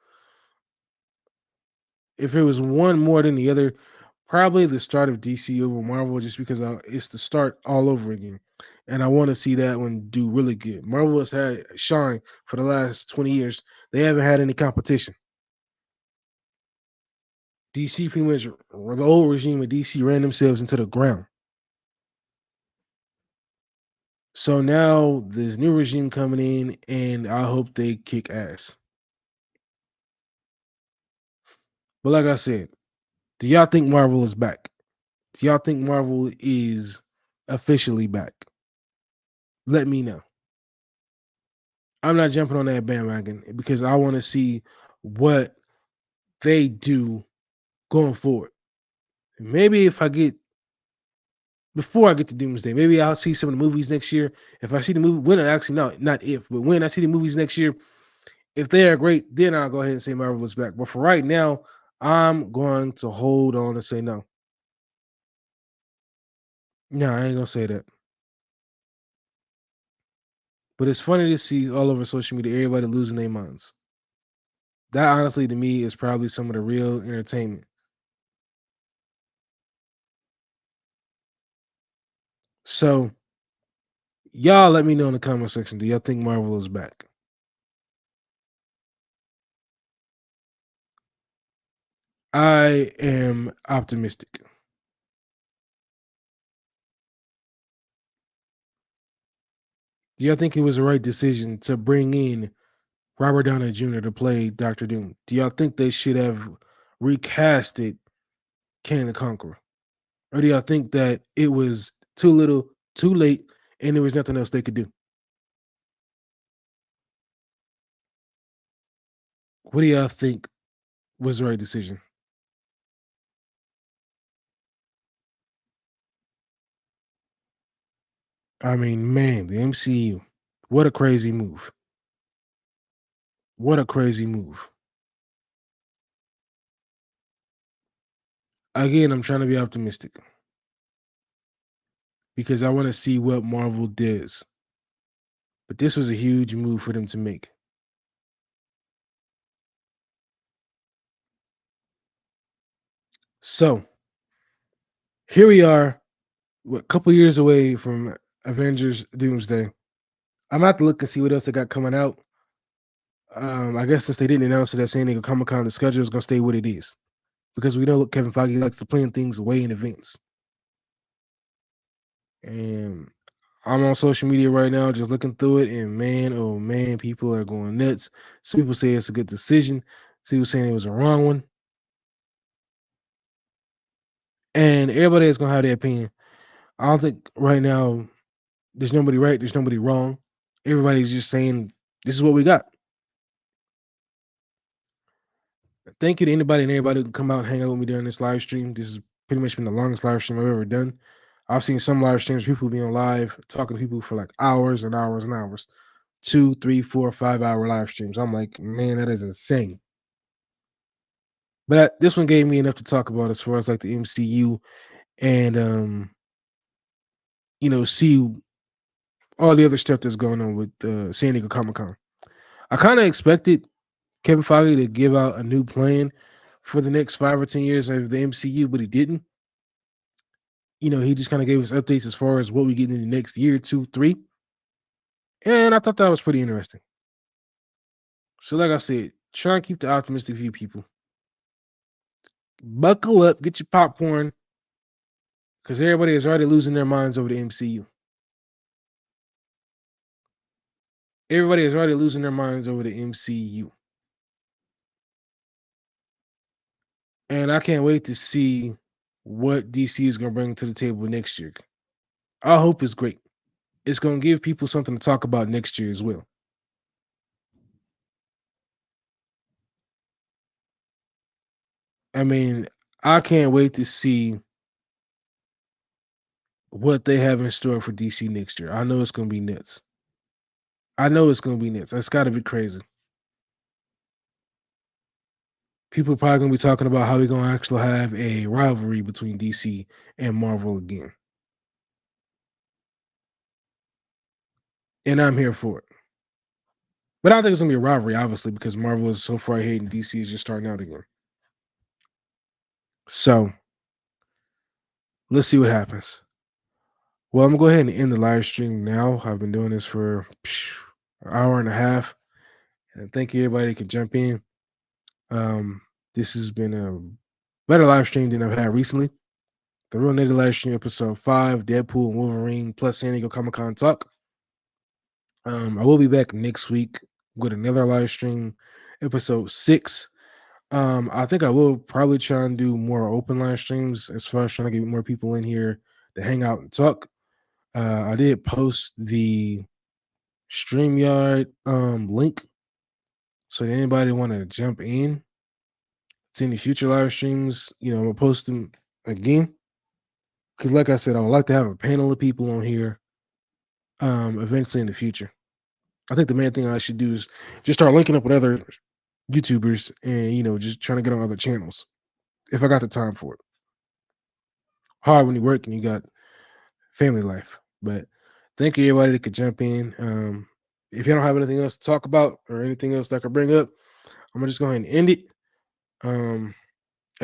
If it was one more than the other, probably the start of DC over Marvel, just because it's the start all over again. And I want to see that one do really good. Marvel has had shine for the last 20 years. They haven't had any competition. DC pretty much, the old regime of DC ran themselves into the ground. So now there's new regime coming in, and I hope they kick ass. But like I said, do y'all think Marvel is back? Do y'all think Marvel is officially back? Let me know. I'm not jumping on that bandwagon because I want to see what they do going forward. Maybe before I get to Doomsday, maybe I'll see some of the movies next year. If I see the movie, when I see the movies next year, if they are great, then I'll go ahead and say Marvel is back. But for right now, I'm going to hold on and say no. No, I ain't gonna say that. But it's funny to see all over social media everybody losing their minds. That honestly to me is probably some of the real entertainment. So y'all let me know in the comment section. Do y'all think Marvel is back? I am optimistic. Do y'all think it was the right decision to bring in Robert Downey Jr. to play Doctor Doom? Do y'all think they should have recasted Kang the Conqueror? Or do y'all think that it was too little, too late, and there was nothing else they could do? What do y'all think was the right decision? I mean, man, the MCU, what a crazy move. What a crazy move. Again, I'm trying to be optimistic because I want to see what Marvel does. But this was a huge move for them to make. So here we are, a couple years away from Avengers Doomsday. I'm gonna have to look and see what else they got coming out. I guess since they didn't announce it at San Diego Comic Con, the schedule is gonna stay what it is because we know Kevin Feige likes to plan things way in advance. And I'm on social media right now, just looking through it, and man, oh man, people are going nuts. Some people say it's a good decision. Some people saying it was a wrong one. And everybody is gonna have their opinion. I don't think right now there's nobody right, there's nobody wrong. Everybody's just saying this is what we got. Thank you to anybody and everybody who can come out and hang out with me during this live stream. This has pretty much been the longest live stream I've ever done. I've seen some live streams, people being live, talking to people for like hours and hours and hours. 2, 3, 4, 5 hour live streams. I'm like, man, that is insane. But this one gave me enough to talk about as far as like the MCU and see all the other stuff that's going on with San Diego Comic Con. I kind of expected Kevin Feige to give out a new plan for the next 5 or 10 years of the MCU, but he didn't. He just kind of gave us updates as far as what we get in the next year, 2, 3. And I thought that was pretty interesting. So, like I said, try and keep the optimistic view, people. Buckle up, get your popcorn, because everybody is already losing their minds over the MCU. Everybody is already losing their minds over the MCU. And I can't wait to see what DC is going to bring to the table next year. I hope it's great. It's going to give people something to talk about next year as well. I mean, I can't wait to see what they have in store for DC next year. I know it's going to be nuts. I know it's going to be nuts. It's got to be crazy. People are probably going to be talking about how we're going to actually have a rivalry between DC and Marvel again. And I'm here for it. But I don't think it's going to be a rivalry, obviously, because Marvel is so far ahead and DC is just starting out again. So, let's see what happens. Well, I'm going to go ahead and end the live stream now. I've been doing this for an hour and a half. And thank you, everybody that could jump in. This has been a better live stream than I've had recently. The Real Native live stream, episode 5, Deadpool and Wolverine, plus San Diego Comic Con talk. I will be back next week with another live stream, episode 6. I think I will probably try and do more open live streams as far as trying to get more people in here to hang out and talk. I did post the StreamYard link. So anybody want to jump in to any future live streams, I'm going to post them again. Because like I said, I would like to have a panel of people on here eventually in the future. I think the main thing I should do is just start linking up with other YouTubers and, just trying to get on other channels if I got the time for it. Hard when you work and you got family life. But thank you, everybody that could jump in. If you don't have anything else to talk about or anything else that I could bring up, I'm going to just go ahead and end it. I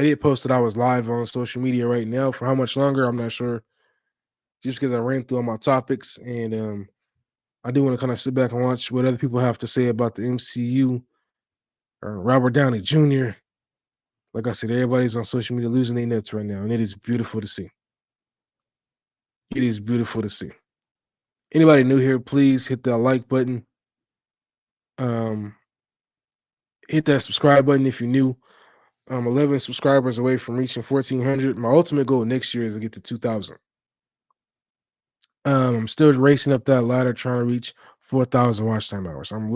did post that I was live on social media right now. For how much longer, I'm not sure. Just because I ran through all my topics, and I do want to kind of sit back and watch what other people have to say about the MCU or Robert Downey Jr. Like I said, everybody's on social media losing their nuts right now, and it is beautiful to see. It is beautiful to see. Anybody new here, please hit that like button. Hit that subscribe button if you're new. I'm 11 subscribers away from reaching 1,400. My ultimate goal next year is to get to 2,000. I'm still racing up that ladder trying to reach 4,000 watch time hours. I'm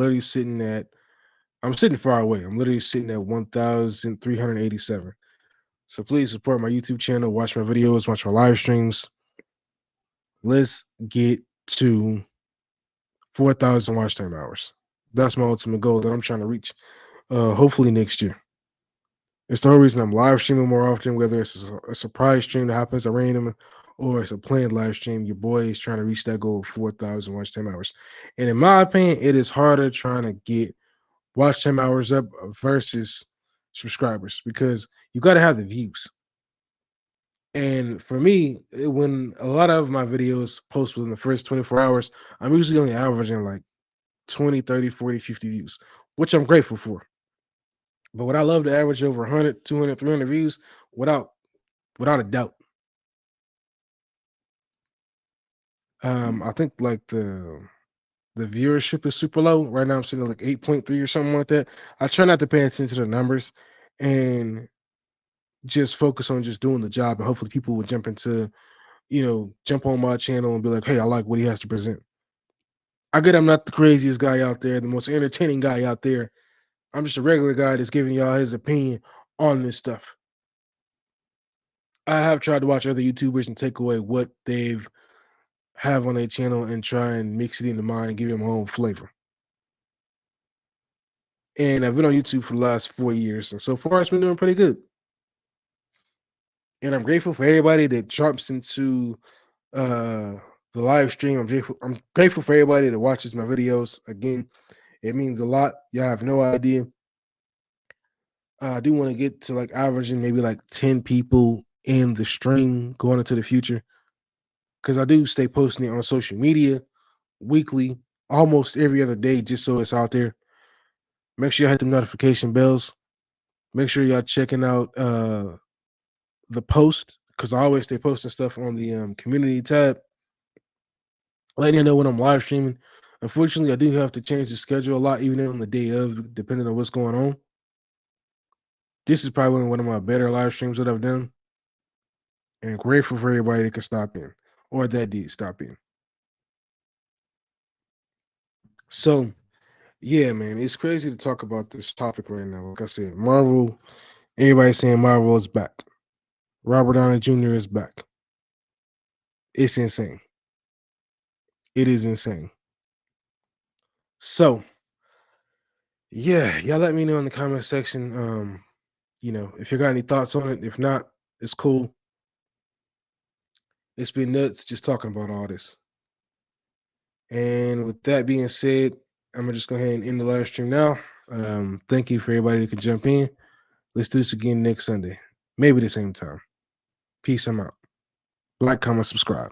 sitting far away. I'm literally sitting at 1,387. So please support my YouTube channel, watch my videos, watch my live streams. Let's get to 4,000 watch time hours. That's my ultimate goal that I'm trying to reach. Hopefully next year. It's the whole reason I'm live streaming more often, whether it's a surprise stream that happens at random or it's a planned live stream. Your boy is trying to reach that goal of 4,000 watch time hours. And in my opinion, it is harder trying to get watch time hours up versus subscribers because you got to have the views. And for me, when a lot of my videos post within the first 24 hours, I'm usually only averaging like 20, 30, 40, 50 views, which I'm grateful for. But would I love to average over 100, 200, 300 views? Without a doubt. I think like the viewership is super low. Right now I'm sitting at like 8.3 or something like that. I try not to pay attention to the numbers and just focus on just doing the job. And hopefully people will jump on my channel and be like, hey, I like what he has to present. I get I'm not the craziest guy out there, the most entertaining guy out there. I'm just a regular guy that's giving y'all his opinion on this stuff. I have tried to watch other YouTubers and take away what they've have on their channel and try and mix it into mine and give it my own flavor. And I've been on YouTube for the last 4 years, and so far it's been doing pretty good. And I'm grateful for everybody that jumps into the live stream. I'm grateful for everybody that watches my videos. Again, it means a lot. Y'all have no idea. I do want to get to like averaging maybe like 10 people in the stream going into the future. Because I do stay posting it on social media weekly, almost every other day, just so it's out there. Make sure you hit the notification bells. Make sure y'all checking out the post, because I always stay posting stuff on the community tab, letting you know when I'm live streaming. Unfortunately, I do have to change the schedule a lot, even on the day of, depending on what's going on. This is probably one of my better live streams that I've done, and grateful for everybody that can stop in or that did stop in. So, yeah, man, it's crazy to talk about this topic right now. Like I said, Marvel, everybody's saying Marvel is back. Robert Downey Jr. is back. It's insane. It is insane. So, yeah, y'all let me know in the comment section. If you got any thoughts on it. If not, it's cool. It's been nuts just talking about all this. And with that being said, I'm gonna just go ahead and end the live stream now. Thank you for everybody that could jump in. Let's do this again next Sunday, maybe the same time. Peace. I'm out. Like, comment, subscribe.